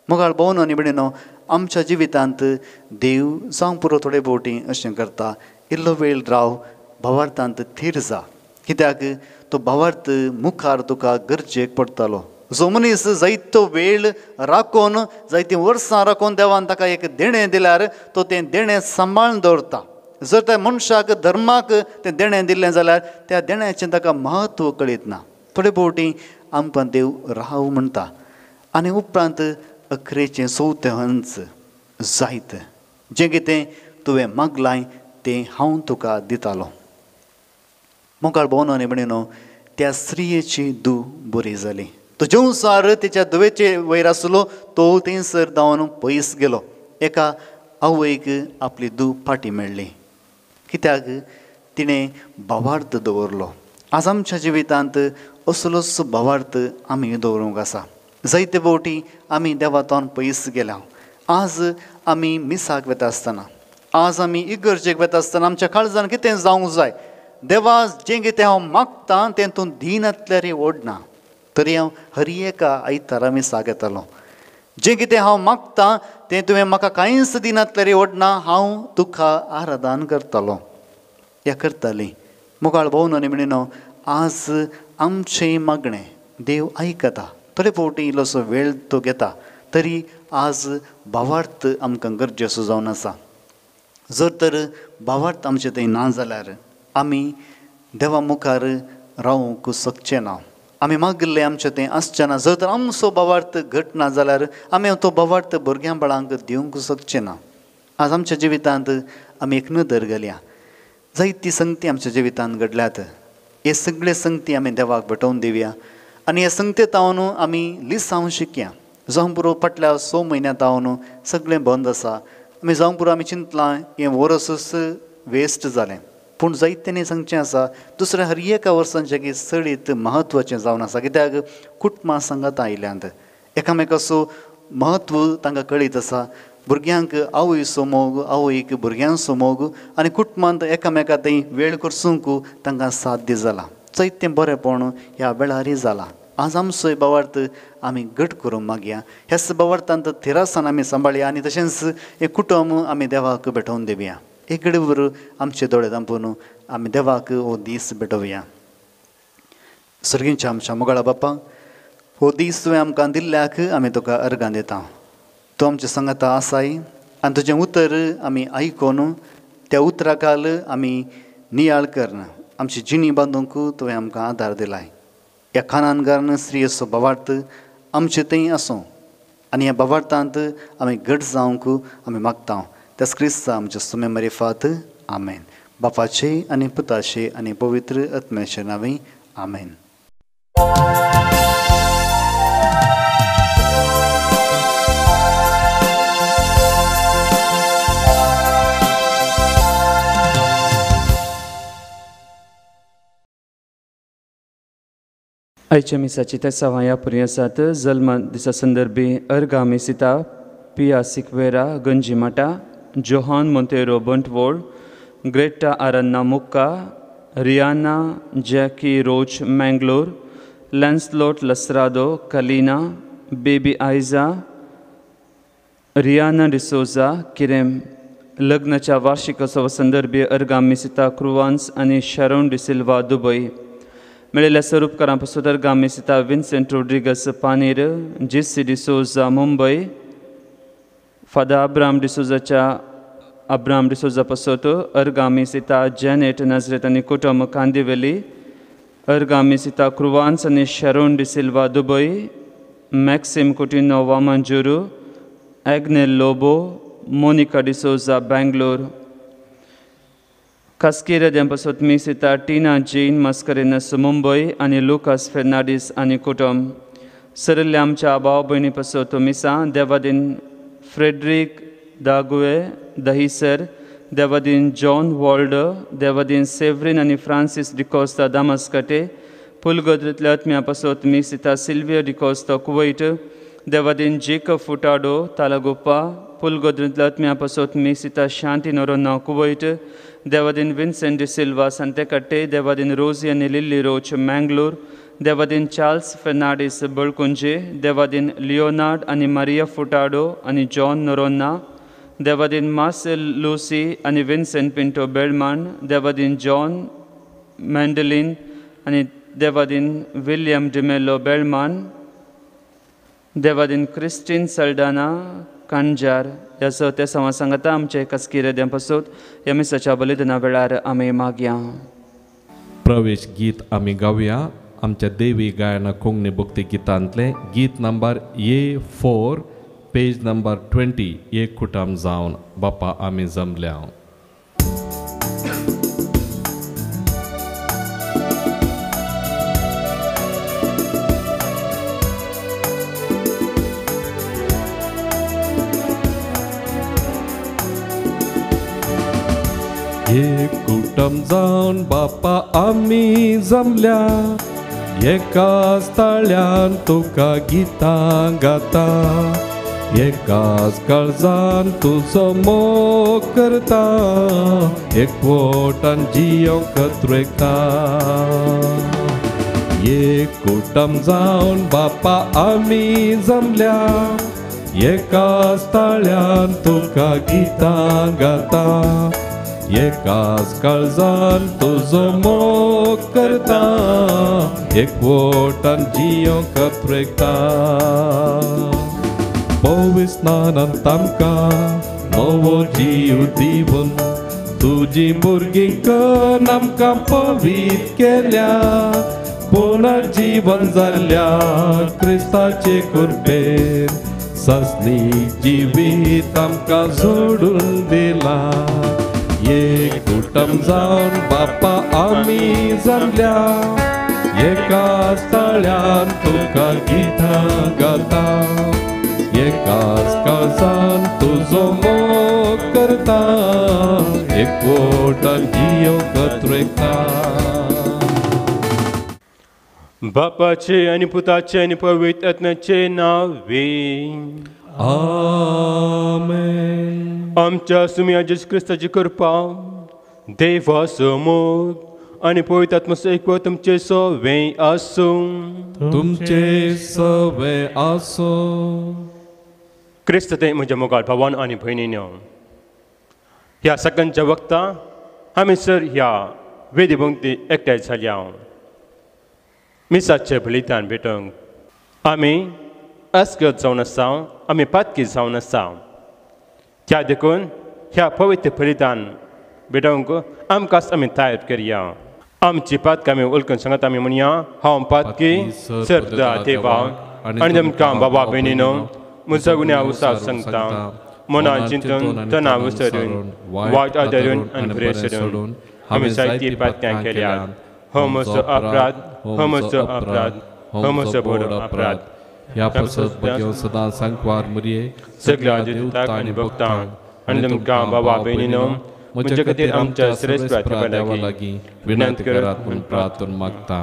मोगाळ भोवन आनी भयणीनो, आमच्या जिवितांत देव जावं पुरो थोडे फावटी अशें करता, इल्लो वेळ राव, भावार्थांत थीर जा, कित्याक तो भावार्थ मुखार तुका गरजेक पडटलो. जो मनीस जायतो वेळ राखून जायतीं वर्सां राखून देवान ताका एक देणें दिल्यार तो तें देणें सांबाळून दवरता. जर त्या मनशाक धर्माक तें देणें दिल्लें जाल्यार त्या देण्याचें ताका म्हत्व कळीत ना. थोडे फावटी आमकां देव राव म्हणटा आनी उपरांत अखरेचें चवथें हंच जायत, जें कितें तुवें मागलां तें हांव तुका दितालो. मोगाळ भोवन आनी भयणीनो, त्या स्त्रियेची धूव बरी जाली. तो जेवसार तिच्या धुवेचे वयर आसलो तो थंयसर धांवन पयस गेलो. एका आवयक आपली धूव फाटी मेळ्ळी, कित्याक तिणें भावार्थ दवरलो. आज आमच्या जिवितांत असलोच भावार्थ आमी दवरूंक आसा. जायते फावटी आमी देवातावन पयस गेल्या. आज आमी मिसाक वेता आसतना, आज आमी इगर्जेक वेता आसतना आमच्या काळजान कितें जावंक जाय. देवा जें कितें हांव मागतां तें तूं दिनातल्यार ओडना, तरी हांव हर एका आयतारा मिसाक येतालो. जें कितें हांव मागतां तें तुवें म्हाका कांयच दिनातल्यार ओडना, हांव तुका आराधन करतलो. ह्या करतालीं. मोगाळ भोवन आनी भयणीनो, आज आमचें मागणें देव आयकता. थोडे फावटी इल्लोसो वेळ तो घेता, तरी आज भावार्थ आमकां गरजेचो जावन आसा. जर तर भावार्थ आमचे थंय ना जाल्यार आमी देवा मुखार रावूंक शकचे ना. आमी मागले आमचें तें आसचें ना. जर तर आमचो भावार्थ घट ना जाल्यार आमी तो भावार्थ भुरग्यां बाळांक दिवंक शकचे ना. आज आमच्या जिवितांत आमी एक नदर घालया. जायती संगती आमच्या जिवितांत घडल्यात. हे सगळे संगती आमी देवाक भेटोवन दिवया आनी हे संगतेंत हांव आमी लिसांव शिकया. जावं पुरो फाटल्या 6 म्हयन्यांत हांव सगळें बंद आसा. आमी जावं पुरो आमी चिंतलां हें वर्सूच वेस्ट जालें, पूण जायतेनी सांगचें आसा दुसऱ्या हर एका वर्सांचें की चडीत म्हत्वाचें जावन आसा. कित्याक कुटुंबां सांगात आयल्यांत एकामेकाचो म्हत्व तांकां कळीत आसा. भुरग्यांक आवयचो मोग, आवयक भुरग्यांचो मोग आनी कुटुंबांत एकामेका थंय वेळ करसूंक तांकां साध्य जाला. जायतें बरेंपण ह्या वेळार जालां. आज आमचोय भावार्थ आमी घट करूंक मागया. ह्याच भावार्थांत थिरासान आमी सांबाळया आनी तशेंच एक कुटुंब आमी देवाक भेटोवन दिवया. एक घडीभर आमचे दोळे धांपून आमी देवाक हो दीस भेटोवया. सर्गींच्या आमच्या मोगाळा बापा, हो दीस तुवें आमकां दिल्ल्याक आमी तुका अर्गां दिता. तूं आमच्या सांगाता आसाय आनी तुजें उतर आमी आयकून त्या उतराकाल आमी नियाळ करना. आमची जिणी बांदूंक तुवें आमकां आदार दिलाय. ह्या खानानगारान स्त्रियेचो भावार्थ आमचे थंय आसूं आनी ह्या भावार्थांत आमी घट जावंक आमी मागता. त्याच क्रिस्ता आमच्या सुमे मरेफात आमेन. बापाचे आनी पुताचे आनी पवित्र आत्म्याचे नांवे आमेन. आयच्या मिसाची त्या सवाया पुरी आसात. जल्म दिसा संदर्भी अर्गा मिसिता पिया सिक्वेरा गंजिमाटा, जोहान मोंतेरो बंटवोळ, ग्रेटा आरन्ना मुक्का, रियाना जॅकी रोच मँगलोर, लॅन्सलोट लस्रादो कलिना, बेबी आयझा, रियाना डिसोजा किरेम. लग्नाच्या वार्षिकोत्सवा संदर्भी अर्गा मिसिता क्रुवान्स आनी शारोन डिसिल्वा दुबय. मेळिल्ल्या स्वरूपकारां पासून अर्गा मिसिता Vincent Rodrigues Panir, Jessy D'Souza Mumbai, father Abram D'Souza पासोत, अर्गा मिसिता जॅनेट नाझरेत आनी कुटुंब कांदिवेली, अर्गा मिसिता क्रुवान्स आनी Sharon D'Silva Dubai, Maxim Coutinho Vamanjoor, Agnel Lobo, Monica D'Souza Bangalore. कास्किरेद्यां पासोत मिसिता टिना जेन मास्करेनस मुंबय आनी लुकास फेर्नांडीस आनी कुटुंब. सरिल्ल्या आमच्या भाव भयणी पासोत मिसा देवादीन फ्रेडरीक दागुए दहिसर, देवादीन जॉन वॉल्डर, देवादीन सेव्रिन आनी फ्रांसीस डिकोस्ता दामस्कटे. पुलगोद्रींतल्या आत्म्या पासोत मिसिता सिल्विया डिकोस्ता कुवैट, देवादीन Jacob Furtado Talaguppa, Pulgodrintlatmia pasot misita Shanti Norona Kuwait, Devadin Vincent de Silva Santecate, Devadin Rosie and Lily Roach Mangalore, Devadin Charles Fernandez Bulkunje, Devadin Leonard and Maria Furtado and John Norona, Devadin Marcel Lucy and Vincent Pinto Bellman, Devadin John Mandelin and Devadin William de Mello Bellman, Devadin Christine Saldana Kanjar, यासो ते समासंगता आमचे कस्किरे देंपसोत यमिसाच्या बलिदाना वेळार आमी मागया. प्रवेश गीत आमी गावया. आमच्या देवी गायना कोंकणी भक्ती गितांतले गीत नंबर A4 पेज नंबर 20 एक कुटाम जावन बापा आमी जमल्या. एक कुटुंब जावन बापा आमी जमल्या, एकाच ताळ्यान तुका गितां गाता, एकाच काळजान तुजो मोग करता, एकवटान जियोंक कत्रेकता. एक कुटुंब जावन बापा आमी जमल्या, एकाच ताळ्यान तुका गितां गाता, एकाच काळजान तुजो मोग करता, एकवटान जियोंक कत्रेकता. पवित्र स्नानांत आमकां नवो जीव दिवन तुजी भुरगींक आमकां पवित्र केल्या, पुनर्जीवन जाल्ल्या क्रिस्ताचे कृपेन सस्नीक जिवीत आमकां जोडून दिला. एक कुटुंब जावन बापा आमी जमल्या, एकाच ताळ्यान तुका गितां गाता, एकाच काळजान तुजो मोग करता, एकवटान जियोंक कत्रेकता. बापाचे आनी पुताचे आनी पवित्र आत्म्याचे नांवे आमेन. आमच्या सुम्या जेजू क्रिस्ताची कृपा, देवाचो मोग आनी पवित्र आत्म्याचो एकवट तुमचे सगळे आसूं. तुमचे सवे आसो. क्रिस्त ते म्हज्या मोगाळ भावान आनी भयणींनो, ह्या सगळ्यांच्या वक्ता आमी सर ह्या वेदी भोंवती एकठांय जाल्या. मिसाचें बलिदान भेटोवंक आमी अस्गत जावन आसा, आमी पातकी जावन आसा. त्या देखून ह्या पवित्र बलिदान भेटोवंक आमकांच आमी तयार करया. आमची पातकां आमी उलकून सांगत आमी म्हणया, हांव पातकी सर्दा देवा आनी आमकां बाबा भयणीनो म्हजो गुन्या उसार सांगता, मनान चिंतून तनाव विसरून वायट आदरून आनी बरें सोडून आमी जायती पातक्यां केल्यात. हो म्हजो अपराध, हो म्हजो अपराध, हो म्हजो बरो अपराध. ह्या पसत बग्यो सदां सांकवार मुरये सगळ्या दिवतांक आनी भक्तांक आनी तुमकां बाबा भयणीनो म्हजे खातीर आमच्या श्रेष्ठ प्रार्थना लागीं विनंती करात म्हूण प्रार्थना मागता.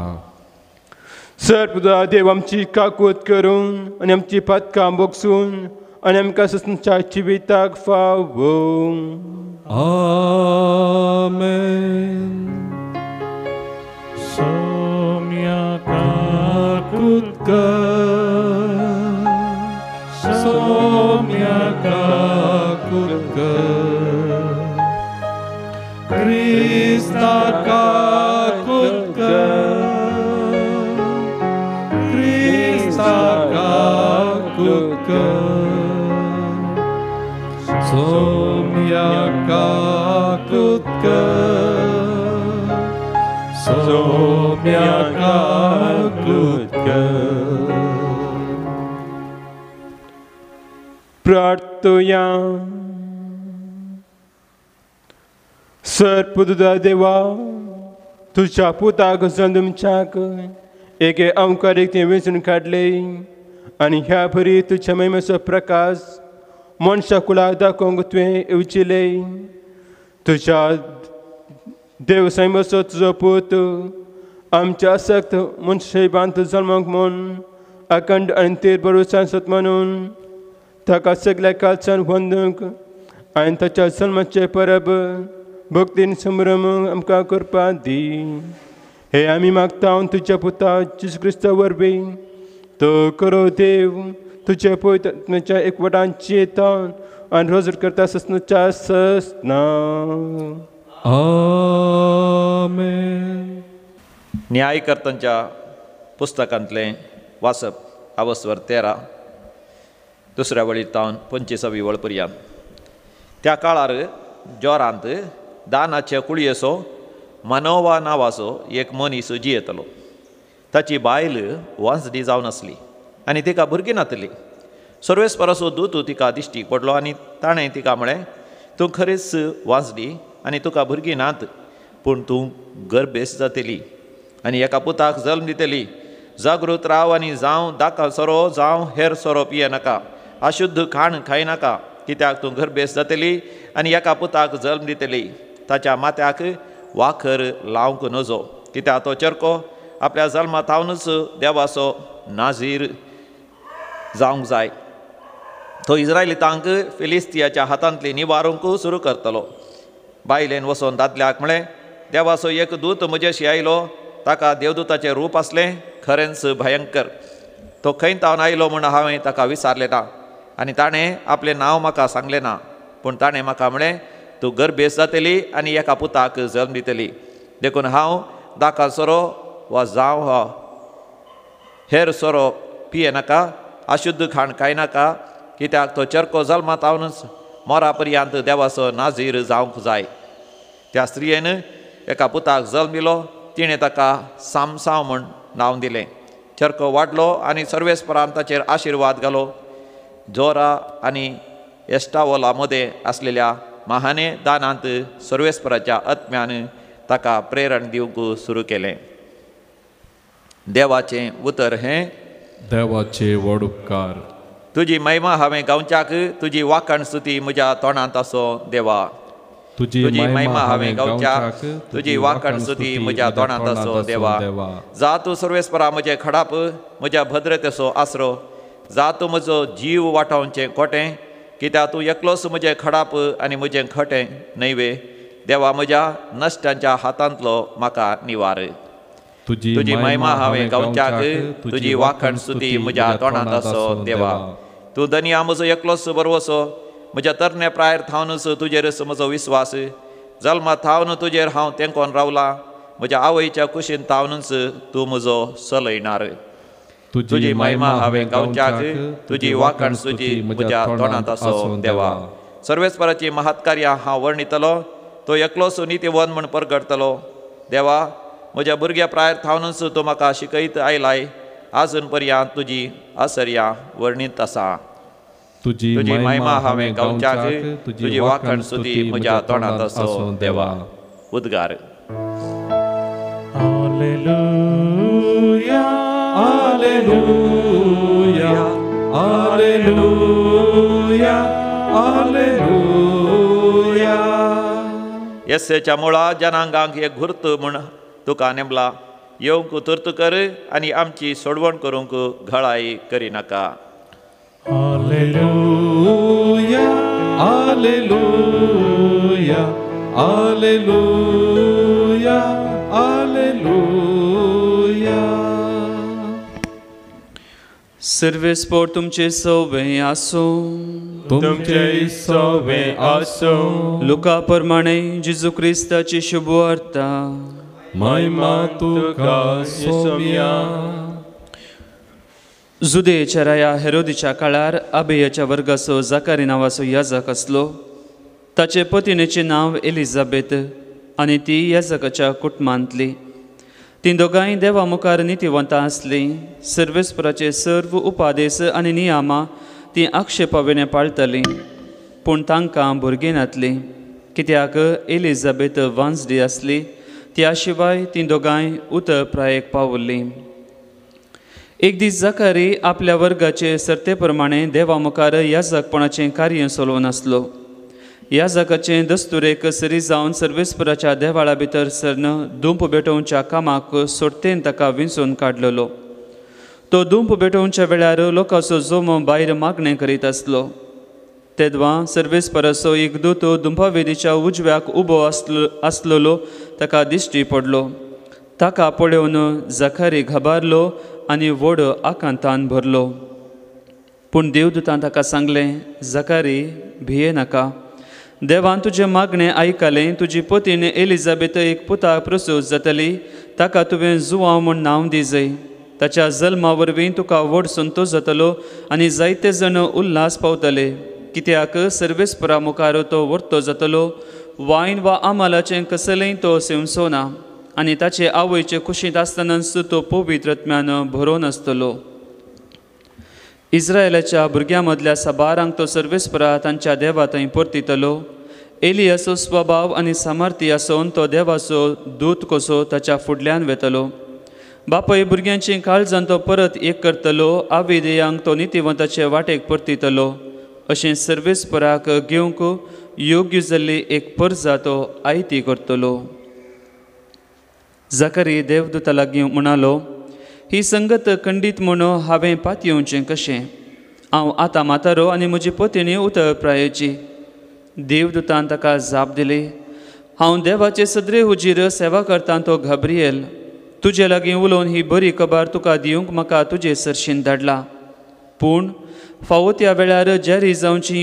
सर्वदा देव आमची काकूत करून आनी आमची पातकां बोगसून आनी आमकां ससनच्या जिविताक फावो. आमेन. सोम्या काकूत कर, सोम्या काकूत कर, क्रिस्ता काकूत कर, क्रिस्ता काकूत कर, सोम्या काकूत कर, सोम्या काकूत कर. प्रार्थया. सर्वपुत्र देवा, तुझ्या पुताक तुमच्याक एके अंकारीक ते वेचून काडले आनी ह्या बरी तुझ्या महिमेचो प्रकाश मनशा कुलाक दाखोवंक तुवें येवचिले. तुझ्या देवसायमाचो तुजो पूत आमच्या आसक्त मनशेबांत जल्माक म्हूण अखंड आनी तेर भरोसा म्हणून ताका सगळ्या काळसान वंदूंक आनी ताच्या जल्माचे परब भक्तीन संभ्रम आमकां करपाक दी. हे आमी मागता तुज्या पुता जेजू क्रिस्ता वरवीं. तो करो देव तुज्या पवित्र एकवटांची येता आनी रोजर करता ससनाच्या ससना. आमेन. न्यायकर्त्यांच्या पुस्तकांतलें वाचप आवस्वर 13 दुसऱ्या वळींतावन 25वी वळ पर्यंत. त्या काळार जोरांत दानाचे कुळयेचो मनोवा नांवाचो एक मनीस जियेतलो. ताची बायल वांसडी जावन आसली आनी तिका भुरगीं नातली. सर्वेस्पराचो दूत तिका दिश्टी पडलो आनी ताणें तिका म्हळें, तूं खरेंच वांसडी आनी तुका भुरगीं नात, पूण तूं गर्भेस जातली आनी एका पुताक जल्म दितली. जागृत राव आनी जावं दाका सोरो जावं हेर सोरो पिये नाका, अशुद्ध खाण खायनाका, कित्याक तूं गर्भेस जातली आनी एका पुताक जल्म दितली. ताच्या माथ्याक वाखर लावंक नजो, कित्याक तो चरको आपल्या जल्मातावनूच देवाचो नाजीर जावंक जाय. तो इस्रायलितांक फिलिस्तियाच्या हातांतली निवारूंक सुरू करतलो. बायलेन वचोन दादल्याक म्हळें, देवाचो एक दूत म्हजेशी आयलो, ताका देवदूताचें रूप आसलें, खरेंच भयंकर. तो खंय तावन आयलो म्हूण हांवें ताका विचारलें ना आनी ताणें आपलें नांव म्हाका सांगलें ना. पूण ताणें म्हाका म्हळें, तूं गर्भेस जातली आनी एका पुताक जल्म दितली. देखून हांव दाका सोरो वा जावं हेर सोरो पिये नाका, अशुद्ध खाण खायनाका, कित्याक तो चरको जल्मात आवनूच मोरा पर्यंत देवाचो नाजीर जावंक जाय. त्या स्त्रियेन एका पुताक जल्म दिलो. तिणें ताका सामसांव म्हूण नांव दिलें. चरको वाडलो आनी सर्वेस्परान ताचेर आशिर्वाद घालो. जोरा आनी एस्टावोला मदें आसलेल्या महाने दानांत सर्वेस्पराच्या आत्म्यान ताका प्रेरण दिवंक सुरू केलें. देवाचें उतर हें. देवाचे व्हड उपकार. तुजी महिमा हांवें गावच्याक, तुजी वाखण स्तुती म्हज्या तोंडांत आसो देवा. तुजी महिमा हांवें गावच्याक, तुजी वाखण स्तुती म्हज्या तोंडांत आसो देवा. जा तूं सर्वेस्परा म्हजें खडाप, म्हज्या भद्रतेचो आसरो. जा तूं म्हजो जीव वाटावचें खोटें, कित्याक तूं एकलोच म्हजें खडाप आनी म्हजें खटें नैवे. देवा म्हज्या नश्टांच्या हातांतलो म्हाका निवार. तुजी महिमा हांवें गावच्याक, तुजी वाखण स्तुती म्हज्या तोंडांत आसो देवा. तूं दनिया म्हजो एकलोच बरवसो. म्हज्या तरणे प्रायर थावनूच तुजेरच म्हजो विस्वास. जल्मा थावन तुजेर हांव तेंकोन रावलां. म्हज्या आवयच्या कुशीन थावनूच तूं म्हजो सलयणार. तुजी महिमा हांवें गावच्याक, तुजी वाखण स्तुती म्हज्या तोंडांत आसो देवा. सर्वेस्पराची महत्कार्यां हांव वर्णितलो. तो एकलोच नितीवन म्हूण परगडतलो. देवा, म्हज्या भुरग्या प्रायर थावनूच तूं म्हाका शिकयत आयलाय. आजून पर्यंत तुजी आसर्या वर्णीत आसा. तुजी महिमा हांवें गावच्याक, तुजी वाखण स्तुती म्हज्या तोंडांत आसो देवा. उद्गार. Alleluia, Alleluia, Alleluia, Alleluia. येसेच्या मुळा जनांगांक एक घुर्त म्हूण तुका नेमला. येवंक तुर्त कर आनी आमची सोडवण करूंक घळाई करिनाका. Alleluia, Alleluia, Alleluia, Alleluia. सर्वेस्पोर तुमचे सवे आसो. तुमचे सवे आसो. लुका प्रमाणे जेजू क्रिस्ताची शुभ वार्ता. महिमा तुका सोम्या. जुदेच्या राया हेरोदीच्या काळार आबेयाच्या वर्गाचो जाकारी नांवाचो याजक आसलो. ताचे पत्नीचें नांव एलिझाबेथ आनी ती याजकाच्या कुटुंबांतली. तीं दोगांय देवा मुखार नितीवंतां आसलीं. सर्वेस्पराचे सर्व उपादेश आनी नियमां तीं आक्षेपाविणे पाळटलीं. पूण तांकां भुरगीं नातलीं, कित्याक एलिझाबेथ वांसडी आसली. त्या शिवाय तीं दोगांय उतरप्रायेक पावुल्लीं. एक दीस जाकारी आपल्या वर्गाचे सर्ते प्रमाणे देवा मुखार याजकपणाचें कार्य चलोवन आसलो. याजकाचें दस्तुरेक सरी जावन सर्वेस्पराच्या देवाळा भितर सरन धूप पेटोवच्या कामाक सोडतेन ताका विंचून काडलेलो. तो दूंप भेटोवच्या वेळार लोकांचो जोमो भायर मागणें करीत आसलो. तेदवां सर्वेस्पराचो एक दूत दुंपावेदीच्या उजव्याक उबो आसलेलो ताका दिश्टी पडलो. ताका पळोवन जखारी घाबरलो आनी व्हड आकांतान भरलो. पूण देवदूतान ताका सांगलें, जखारी, भिये नाका. देवान तुजें मागणें आयकलें. तुजी पतीन एलिझाबेथ एक पुताक प्रसूत जातली. ताका तुवें जुवांव म्हूण नांव दिजय. ताच्या जल्मा वरवीं तुका व्हड संतोश जातलो आनी जायते जण उल्हास पावतले. कित्याक सर्वेस्परा मुखार तो व्हरतो जातलो. वायन वा आमालाचें कसलेंय तो सेवचो ना आनी ताचे आवयचे कुशींत आसतनाच तो पवित्र आत्म्यान भरोवन आसतलो. इस्रायलाच्या भुरग्यां मदल्या साबारांक तो सर्वेस्परा तांच्या देवा थंय परतितलो. एलियाचो स्वभाव आनी सामर्थ्य आसोवन तो देवाचो दूत कसो ताच्या फुडल्यान वेतलो. बापय भुरग्यांची काळजान तो परत एक करतलो. आवय देयांक तो नितिवंताचे वाटेक परतितलो. अशें सर्वेस्पराक घेवंक योग्य जाल्ली एक परजा तो आयती करतलो. जखारी देवदूता लागीं म्हणालो, ही संगत खंडीत म्हणून हांवें पातयेवचें कशें? हांव आतां म्हातारो आनी म्हजी पत्नी उतरप्रायेची. देवदूतान ताका जाप दिली, हांव देवाचे सदरे हुजीर सेवा करता तो घाब्रिएल. तुजे लागीं उलोवन ही बरी खबर तुका दिवंक म्हाका तुजे सरशीन धाडला. पूण फावो त्या वेळार जारी जावची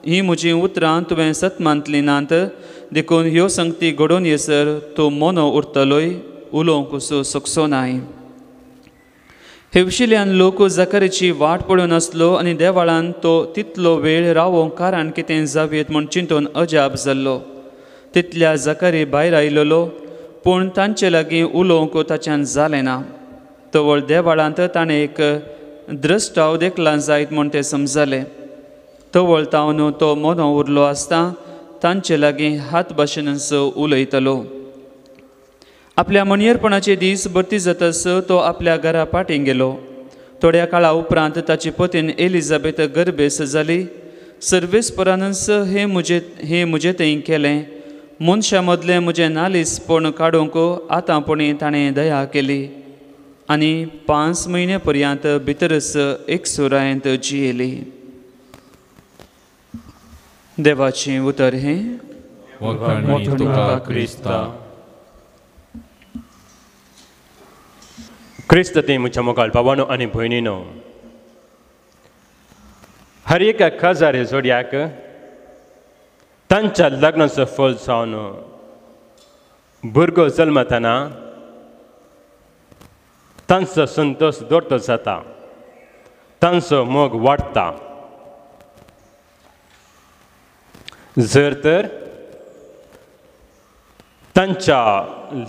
ही म्हजीं उतरां तुवें सतमांतली नात. देखून ह्यो संगती घडोवन येसर तूं मोनो उरतलोय, उलोवंक शकचो नाय. हेवशिल्यान लोक जखारीची वाट पळोवन आसलो आनी देवाळान तो तितलो वेळ रावोंक कारण कितें जावेत म्हूण चिंतून अजाप जाल्लो. तितल्या जखारी भायर आयलोलो, पूण तांचे लागीं उलोवंक ताच्यान जालें ना. तवळ देवाळांत ताणें एक द्रश्टाव देखला जायत म्हूण तें समजलें. तवळ तावन तो मोनो उरलो आसता तांचे लागीं हात भाशेनच उलयतलो. आपल्या मणियरपणाचे दीस भरती जातास तो आपल्या घरा पाटीं गेलो. थोड्या काळा उपरांत ताची पत्नी एलिझाबेथ गर्भेस जाली. सर्वेस्परानच हे म्हजें थंय केलें. मनशा मदलें म्हजें नालीसपण काडूंक आतांपणी ताणें दया केली आनी 5 म्हयने पर्यंत भितरच एकसुरायेंत जियेली. देवाचें उतर हें वखणी तुका क्रिस्ता. क्रिस्त ते म्हज्या मुखार भावानो आनी भयणीनो, हर एका काजारे जोड्याक तांच्या लग्नाचो फळ जावन भुरगो जल्मतना तांचो संतोश दोडतो जाता, तांचो मोग वाडटा. जर तर तांच्या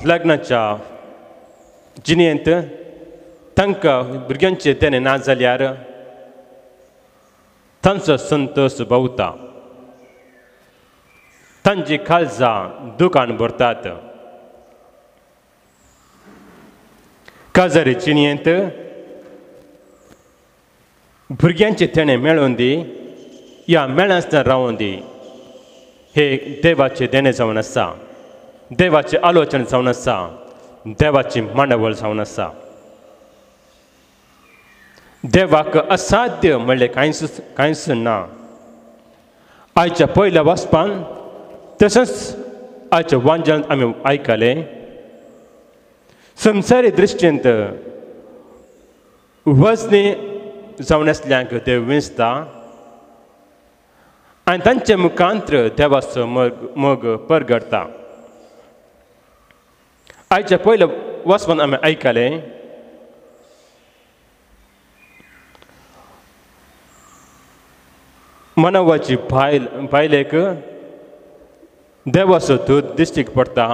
लग्नाच्या जिणेंत तांकां भुरग्यांचे तेणे ना जाल्यार तांचो संतोश भोंवता, तांची काळजां दुखान भरतात. काजारी जिणेंत भुरग्यांचे तेणे मेळोवन दी या मेळासतना रावोवन दी हे देवाचे देणे जावन आसा, देवाचे आलोचन जावन आसा, देवाची मांडावळ जावन आसा. देवाक असाध्य म्हणलें कांयच ना. आयच्या पयल्या वाचपान तशेंच आयच्या वांजांत आमी आयकलें, संवसारी दृश्टींत वजनी जावन आसल्यांक देव विंचता आनी तांचे मुखांत्र देवाचो मोग परगडटा. आयच्या पयल्या वाचपान आमी आयकलें, मनवाची बायलेक देवाचो दूत दिश्टीक पडटा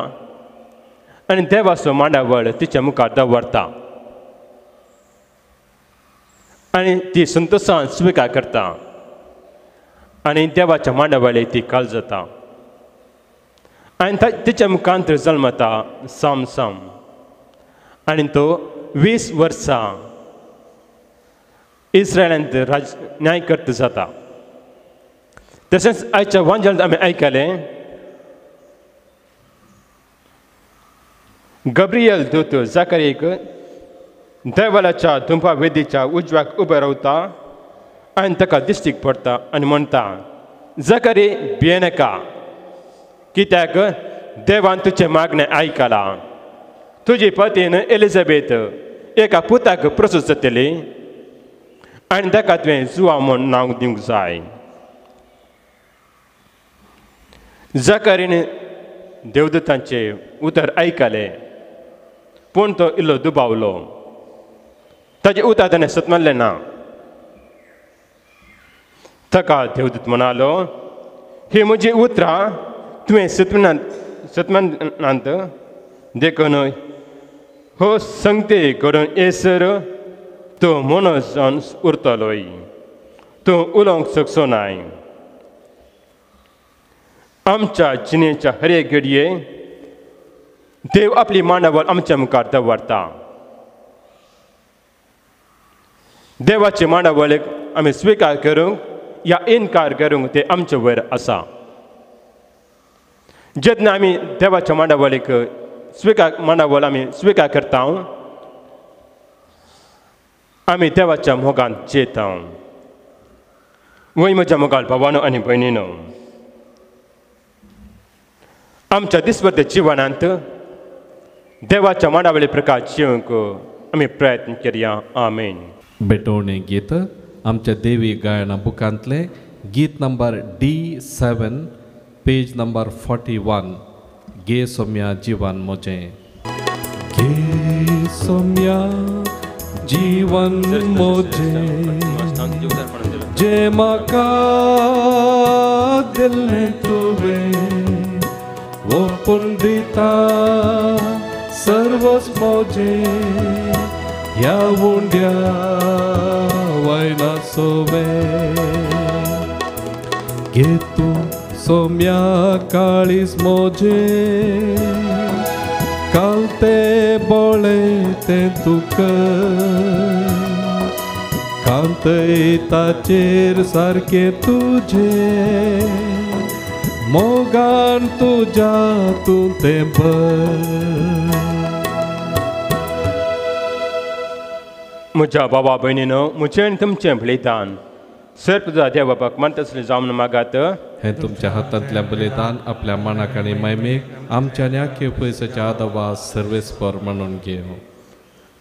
आनी देवाचो मांडावळ तिच्या मुखार दवरता आनी ती संतोशान स्विकार करता आनी देवाच्या मांडावळी ती काल जाता आनी तिच्या मुखांतर जल्मता साम आनी तो 20 वर्सां इस्रायलांत न्यायकर्ता जाता. तशेंच आयच्या वांजांत आमी आयकलें, गब्रियल दूत जखारीक देवालाच्या धुंपा वेदीच्या उजव्याक उबे रावता आनी ताका दिश्टीक पडटा आनी म्हणटा जकरी भियेनाका कित्याक देवान तुजें मागणें आयकलां तुजी पतीन एलिझाबेथ एका पुताक प्रसूत जातली आनी ताका तुवें जुवा म्हूण नांव दिवंक जाय जकरीन देवदूतांचें उतर आयकलें पूण तो इल्लो दुबावलो ताचें उतर ताणें सतमल्लें ना ताका देवदूत म्हणालो ही म्हजी उतरां तुवें सतमनांत देखून हो संगती करून येसर तूं मनीस जावन उरतलोय तूं उलोवंक शकचो नाय आमच्या जिणेच्या हर एक घडये देव आपली मांडावळ आमच्या मुखार दवरता देवाचे मांडावळीक आमी स्विकार करूंक या इन्कार करूंक ते आमचे वयर आसा जेन्ना आमी देवाच्या मांडावळीक मांडावळ आमी स्विकार करता आमी देवाच्या मोगान जेता वय म्हज्या मोगाळ भावानो आनी भयणीनो आमच्या दिसभर जिवनांत देवाच्या मांडावळी प्रकार जिवंक आमी प्रयत्न करया आमेन बेटोवणें गीत आमच्या देवी गायना बुकांतलें गीत नंबर D7 पेज नंबर 41 गे सोम्या जीवन मोजें गे सोम्या जीवन मोजें जे म्हाका दिलें तुवें ओपून दिता सर्वच मोजें ह्या उंड्या वायना सोबे घे तूं सोम्या काळीज मोजे कालते बोळे ते तुक कांतय ताचेर सारके तुझे मोगान तुज्या तूं तें भर म्हज्या बाबा भयणीनो म्हजें आनी तुमचें बलिदान सर्पजा देव बापाक मानतसलें जावन मागात हे तुमच्या हातांतल्या बलिदान आपल्या मनाक आनी मैमेक आमच्या आख्खे पयसाच्या आदवास सर्वेस्पर म्हणून घेव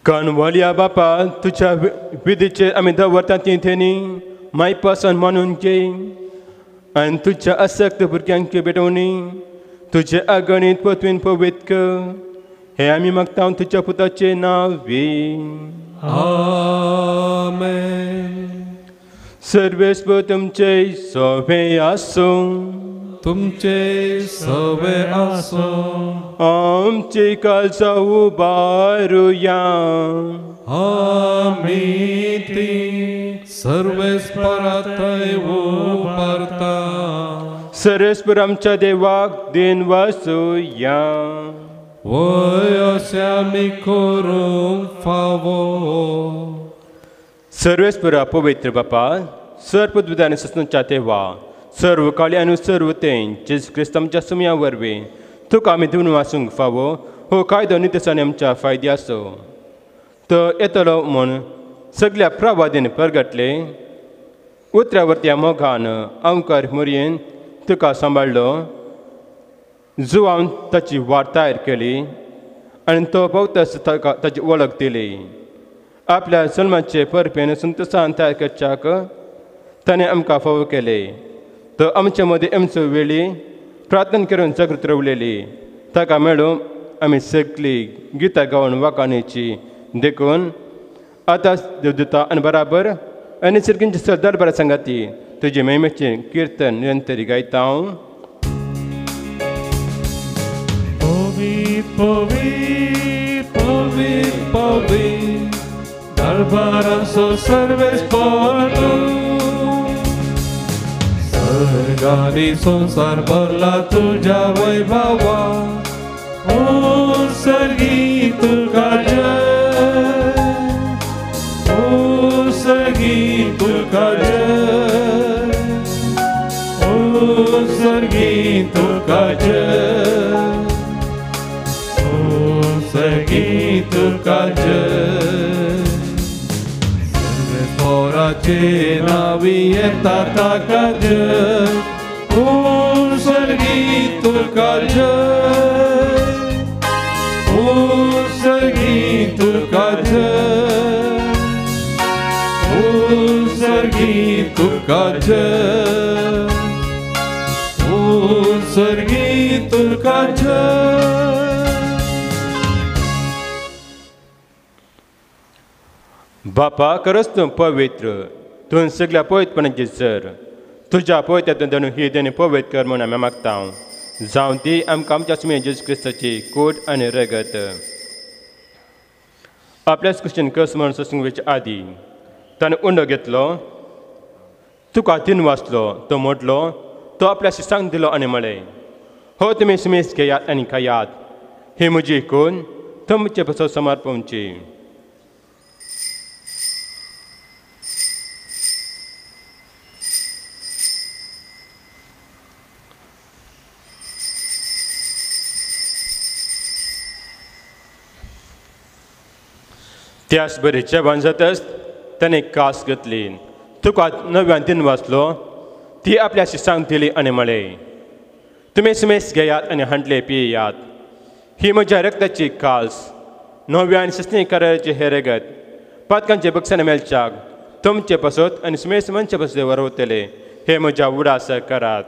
कणवल्या बापा तुज्या विधीचेर आमी दवरता ती थेनी माय पसंद म्हणून घे आनी तुज्या आसक्त भुरग्यांक भेटोवनी तुजें अगणीत पत्वीन पवित्र कर हे आमी मागता तुज्या पुताचें नांव आमेन सर्वेस्पर तुमचे सोबे आसूं तुमचे सवे आसो आमची काळजा उबारुया आमी ती सर्वेस्परातय उबारता सर्वेस्पर आमच्या देवाक दिन वासुया वय अशें आमी करूंक फावो सर्वेस्परा पवित्र बापा सर्पदुदान ससनच्या तेवा सर्व काळी आनी सर्व तें जेजू क्रिस्त आमच्या सुमया वरवीं तुका आमी दिवन वाचूंक फावो हो कायदो नितळसाणी आमच्या फायदे आसो तो येतलो म्हूण सगळ्या प्रवादीन परगटले उतरावरत्या मोगान अवकार मोरयेन तुका सांबाळलो जुवान ताची वाट तयार केली आनी तो भोवतास ताका ताची वळख दिली आपल्या जल्माचे परपेन संतोषान तयार करच्याक ताणें आमकां फावो केले तो आमचे मदीं आमचो वेळी प्रार्थना करून जागृत रावलेली ताका मेळून आमी सगळीं गितां गावन वाकाणीची देखून आतां देवदूता आनी बराबर आनी सर्गींचे सरदार बरा सांगाती तुजे महिमेचें कीर्तन निरंतरी गायता हांव दरबारांचो सर्वेस्पर सर्गानी संसार भरला तुझ्या वैभवा ओ सर्गी तुका जय ओ सर्गी तुका जय ओ सर्गी तुका जय ओ सर्गी तुका जय पोराचे नावी येता ताका जय सर्गी तुका जय सर्गी तुका जय सर्गी तुका जय सर्गी तुका जय. बापा खरंच तूं पवित्र तूं सगळ्या पवित्रपणाची सर तुज्या पवित्रांतून धरून ही देणी पवित्र कर म्हूण आमी मागता जावं ती आमकां आमच्या सुमे जेजू क्रिस्ताची कूड आनी रगत आपल्याच कुशीन कस म्हणून सत्संगेच्या आदी ताणें उंडो घेतलो तुका तीन वाचलो तो म्हटलो तो आपल्या शिष्यांक दिलो आनी म्हळें हो तुमी सुमेस घेयात आनी खायात ही म्हजी कूड तुमचे पासो समर्पणची. त्याच बरेच्या बांजतच ताणें कास घेतली तुका नव्यान तीन वाचलो ती आपल्या शिष्यांक दिली आनी म्हळें तुमी सुमेस घेयात आनी हांडले पियेयात ही म्हज्या रक्ताची कास नव्यान सस्नी कराची हे रगत पातकांचे बक्षण मेलच्याक तुमचे पासत आनी सुमेस मनचे पासत वरवतले हे म्हज्या उडास करात.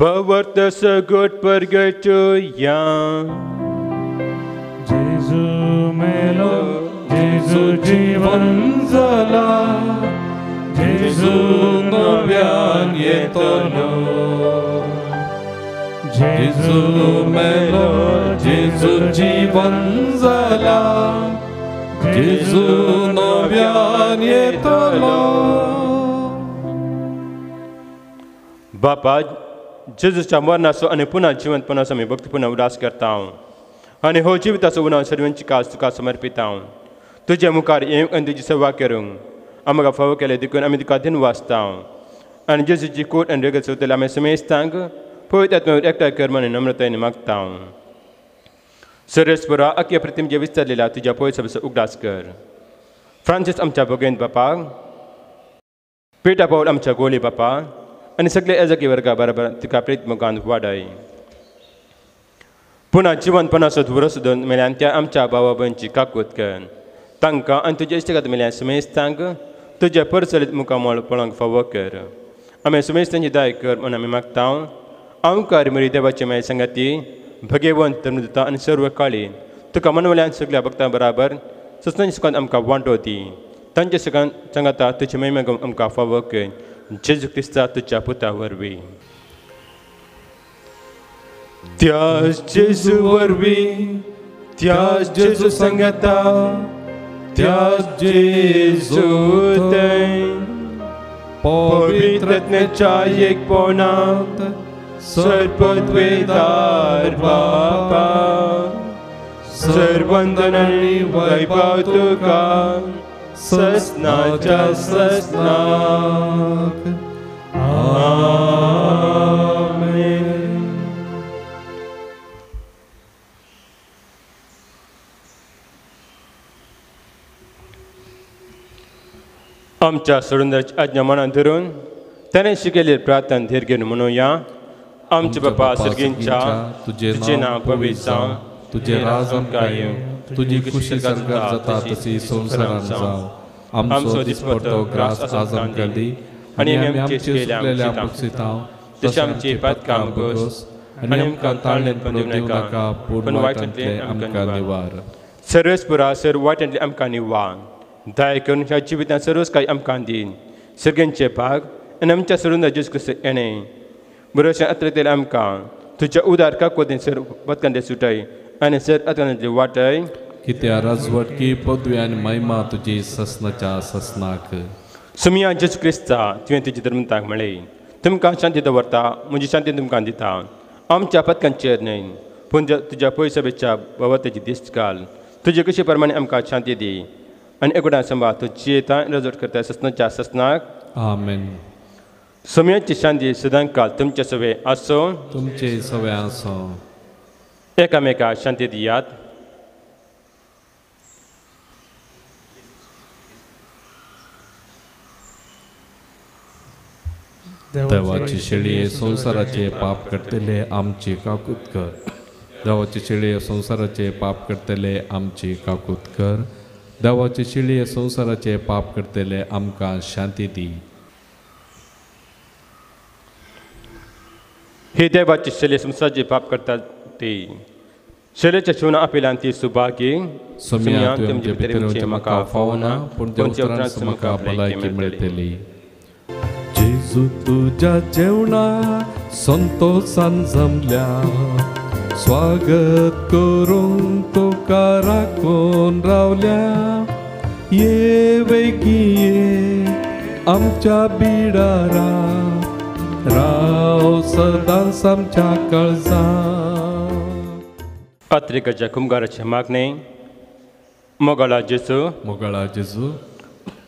Bawarta sagot purgatoria. जेजू मेलो जेजू जीवन जाला जेजू नव्यान येतलो जेजू मेलो जेजू जीवन जाला जेजू नव्यान येतलो. बापा जेजूच्या मरणाचो आनी पुन्हा जिवंतपणाचो आमी भक्तीपूर्ण उदास करता आनी हो जिविताचो उणाव सर्वांची कास तुका समर्पिता. तुजे मुखार येवंक आनी तुजी सेवा करूंक आमकां फावो केले देखून आमी तुका दिन वाचता आनी जेजूची कूड आनी रगत चवतले आमी समेस्तांक पवित्र आत्म्यावर एकठांय कर म्हणून नम्रतायेन मागता. सर्वेस्परा अख्या प्रतिम जे विस्तारलेला तुज्या पवित्र सभेचो उगडास कर. फ्रांसीस आमच्या भोगेंत बापाक पेटा पावल आमच्या गोली बापा आनी सगळे एजकी वर्गा बरोबर तुका प्रीत मुखांत वाडय. पुन्हा जिवंतपणाचो धुरो सुदून मेल्यान त्या आमच्या भावा भयणीची काकूत कर तांकां आनी तुज्या इश्टिकात मेल्यान सुमेस्तांक तुज्या परचलीत मुखामळ पळोवंक फावो कर. आमी सुमेस्तांची दाय कर म्हूण आमी मागता. आमकां मरी देवाची माय संगती भगेवंत तरुणता आनी सर्व काळी तुका मनवल्यान सगळ्या भक्तां बराबर सस्तांच्या सुखांत आमकां वांटो दी. तांच्या सुखांत सांगाता तुजी महिमा आमकां फावो कर जेजू क्रिस्ता तुज्या पुता वरवीं. त्याच जेजू वरवीं त्याच जेजू सांगता त्याच जेजू पवित्रत्वाच्या एकपणांत सर्पद्वेदार बापा सर्वंदन आनी वैभव तुका सस्नाच्या सस्नाक. आमेन. आमच्या सोडूंदाची आज्ञा मनात धरून ताणें शिकयलेली प्रार्थना धीर घेवन म्हणुया. आमचे बापा सर्गींच्या तुजें नांव पवित्र जावं तुजें राज आमकां येवं तुजी खुशी स्वर्गांत जाता तशी संवसारांत जावं. आमचो दिसपट्टो ग्रास आज आमकां दी आनी आमी आमचे चुकलेल्या बक्षितांव तशें आमची पातकां घोस आनी आमकां ताळणेंत बंदूंक नाका पूण वायटांतले आमकां निवार. सर्वेस्पुरा सर्व वायटांतले आमकां निवार. दया करून ह्या जिवितांत सर्वच कांय आमकां दी. सर्गेंचे भाग आनी आमच्या सोडून जेजू क्रिस्त येणें बरोवशें आतरतेले आमकां तुज्या उदार काकोदेन सर बदकांतले सुटय आनी सर आतकांतले वाटय. कित्या राजवट की पदवी आनी महिमा तुजी ससनाच्या ससनाक. सुमिया जेजू क्रिस्ता तुवें तुजी धर्मताक म्हळें तुमकां शांती दवरता म्हजी शांती तुमकां दिता. आमच्या पदकांचेर न्हय पूण तुज्या पयस सभेच्या भवतेची दिश्ट घाल. तुजे कशे प्रमाणे आमकां शांती दी आनी एकुणा संभाळ तूं जियेता रजत करता ससनाच्या ससनाक आमेन. सोम्याची शांती सदां काल तुमचे सवे आसो. तुमचे सवे आसो. एकामेका शांती दियात. देवाची शेळये संसाराचे पाप करतले आमची काकूत कर. देवाची शेळये संसाराचे पाप करतले आमची काकूत कर. देवाची शेळये संसाराचे पाप करतले आमकां शांती दी. हे देवाची शैली संसाराचे पाप करतात ती शैलीच्या जीवना आपिलान ती सुभागी. सोम्या तुमचे भितरचे म्हाका फावना पूण देवत्रांच म्हाका भलायकी मेळटली. जेजू तुझ्या जेवणा संतोषान जमल्या स्वागत करूंक तुका राखून रावल्या. ये वेगी ये आमच्या बिडारा राव सदांच आमच्या काळजा. अत्रिकाच्या कुंभाराचे मागणे. मोगळा जेजू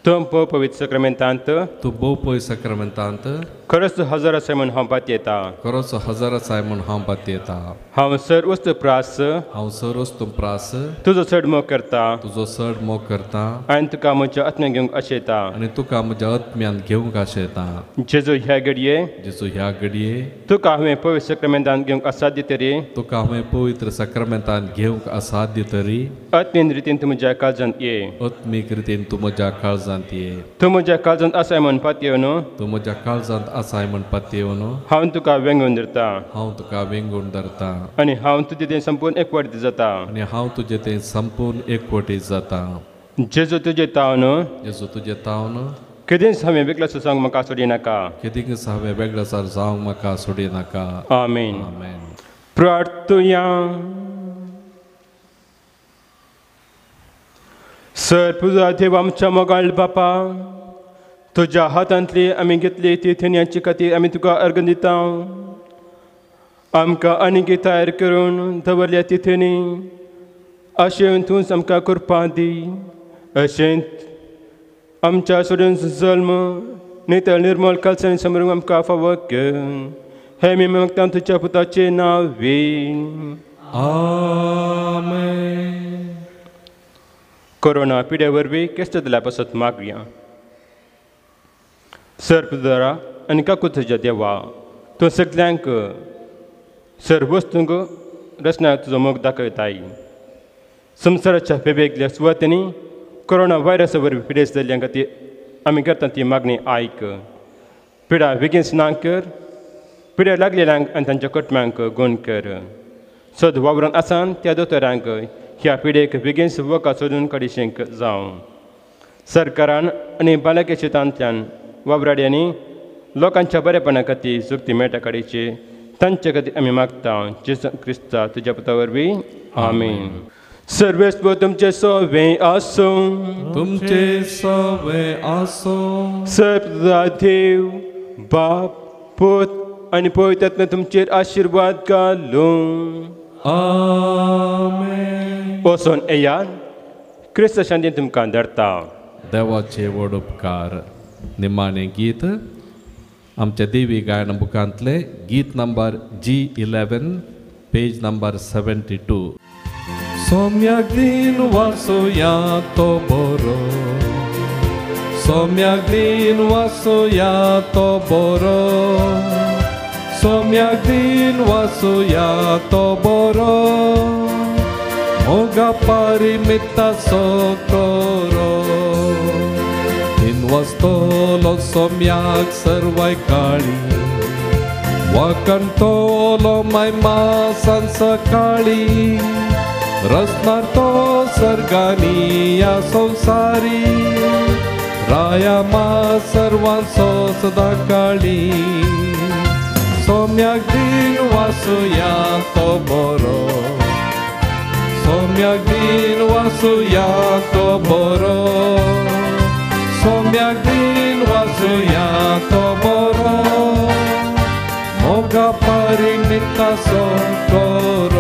तुम पवित्र सक्रामेंतांत तू भोव पळय सक्रामेंतांत खरंच हजार आसा म्हूण हांव पात येता. खरोच हजार आसाय म्हूण हांव पात येता. हांव सर वस्त प्रास हांव सरोस तूं प्रास तुजो चड मोग करता तुजो चड मोग करता आनी तुका म्हज्या आत्म्यान घेवंक आशेता. आनी तुका म्हज्या आत्म्यान घेवंक आशेता. जेजू ह्या घडये जेजू ह्या घडये तुका हांवें पवित्र सक्रामेंतांत घेवंक आसाद तरी तुका हांवें पवित्र सक्रामेंतांत घेवंक आसाद्य तरी आत्मीन रितीन तूं म्हज्या काळजांत ये. आत्मीक रितीन तूं म्हज्या काळजांत ये. तूं म्हज्या काळजांत आसाय म्हूण पात येवन तूं म्हज्या काळजांत आसाय म्हूण पात येवन हांव तुका वेंगून धरता. हांव तुका वेंगून धरता. आनी हांव तुजें तें संपूर्ण एकवट जाता. आनी हांव तुजें तें संपूर्ण एकवटी जाता. जेजू तुजें तावन जेजू तुजें तावन केदींच हांवें वेगळो सांग म्हाका सोडी नाका. केदींच हांवें वेगळेसार जावंक म्हाका सोडी नाका. आमीन. आमेन. प्रार्थुया. सर पुजा देव आमच्या मोगाळ बापा तुज्या हातांतली आमी घेतली ती थेन्याची खातीर आमी तुका अर्घ दिता. आमकां आनीक तयार करून दवरल्या तिथेनी अशें तूंच आमकां करपा दी. अशें आमच्या सोडून जल्म नितळ निर्मल कालसांनी समरूंक आमकां फावो कर. हे मी मागता तुज्या पुताचें नांव. आमेन. कोरोना पिड्या वरवीं केस्त दिल्या पासत मागया. सर पुजारा आनी काकू तुज्या देवा तूं सगल्यांक सर वस्तूंक रचनाक तुजो मोग दाखयताय. संवसाराच्या वेगवेगळ्या सुवातांनी कोरोना व्हायरसा वरवीं पिडेस्त जाल्ल्या खातीर आमी करता ती मागणी आयक. पिडा बेगीन ना कर. पिड्या लागलेल्यांक आनी तांच्या कुटुंबांक गूण कर. सद वावरांत आसान त्या दोतोरांक ह्या पिडेक बेगीन वखा सोदून काडिशेंक जावं. सरकारान आनी बालाके शेतांतल्यान वावराड्यांनी लोकांच्या बरेपणा खातीर जुक्ती मेळटा काडीची तांचे खातीर आमी मागता. जेजू क्रिस्ता तुज्या पुता वरवीं. आमीन. सर्वेस्व तुमचे सवे आसो. तुमचे सवे आसो. सर्व देव बाप पूत आनी पवित्र आत्मा तुमचेर आशिर्वाद घालूं. आमेन. वचून येयात. क्रिस्त शांतीन तुमकां धरता. देवाचे व्हड उपकार. निमाणें गीत आमच्या देवी गायन बुकांतले गीत नंबर G11 पेज नंबर 72. सोम्याक दिन वासोया तो बरो. सोम्याक दिन वासोया तो बरो. सोम्याक दिन वासोया तो बरो. मोगा परिमिता सोकोरो. वास्तोलो सोम्याक सर्वाय काळी. वाकणटोलो मायमा सांज सकाळी. रचणार तो सर्गानी या संवसारी. राया मा सर्वांचो सदा काळी. सोम्याक दिन वासुया तो बरो. सोम्याक दिन वासुया तो बरो. सोम्याक दिन वासुया तो बरो. मोगा परिमिता सोकोरो.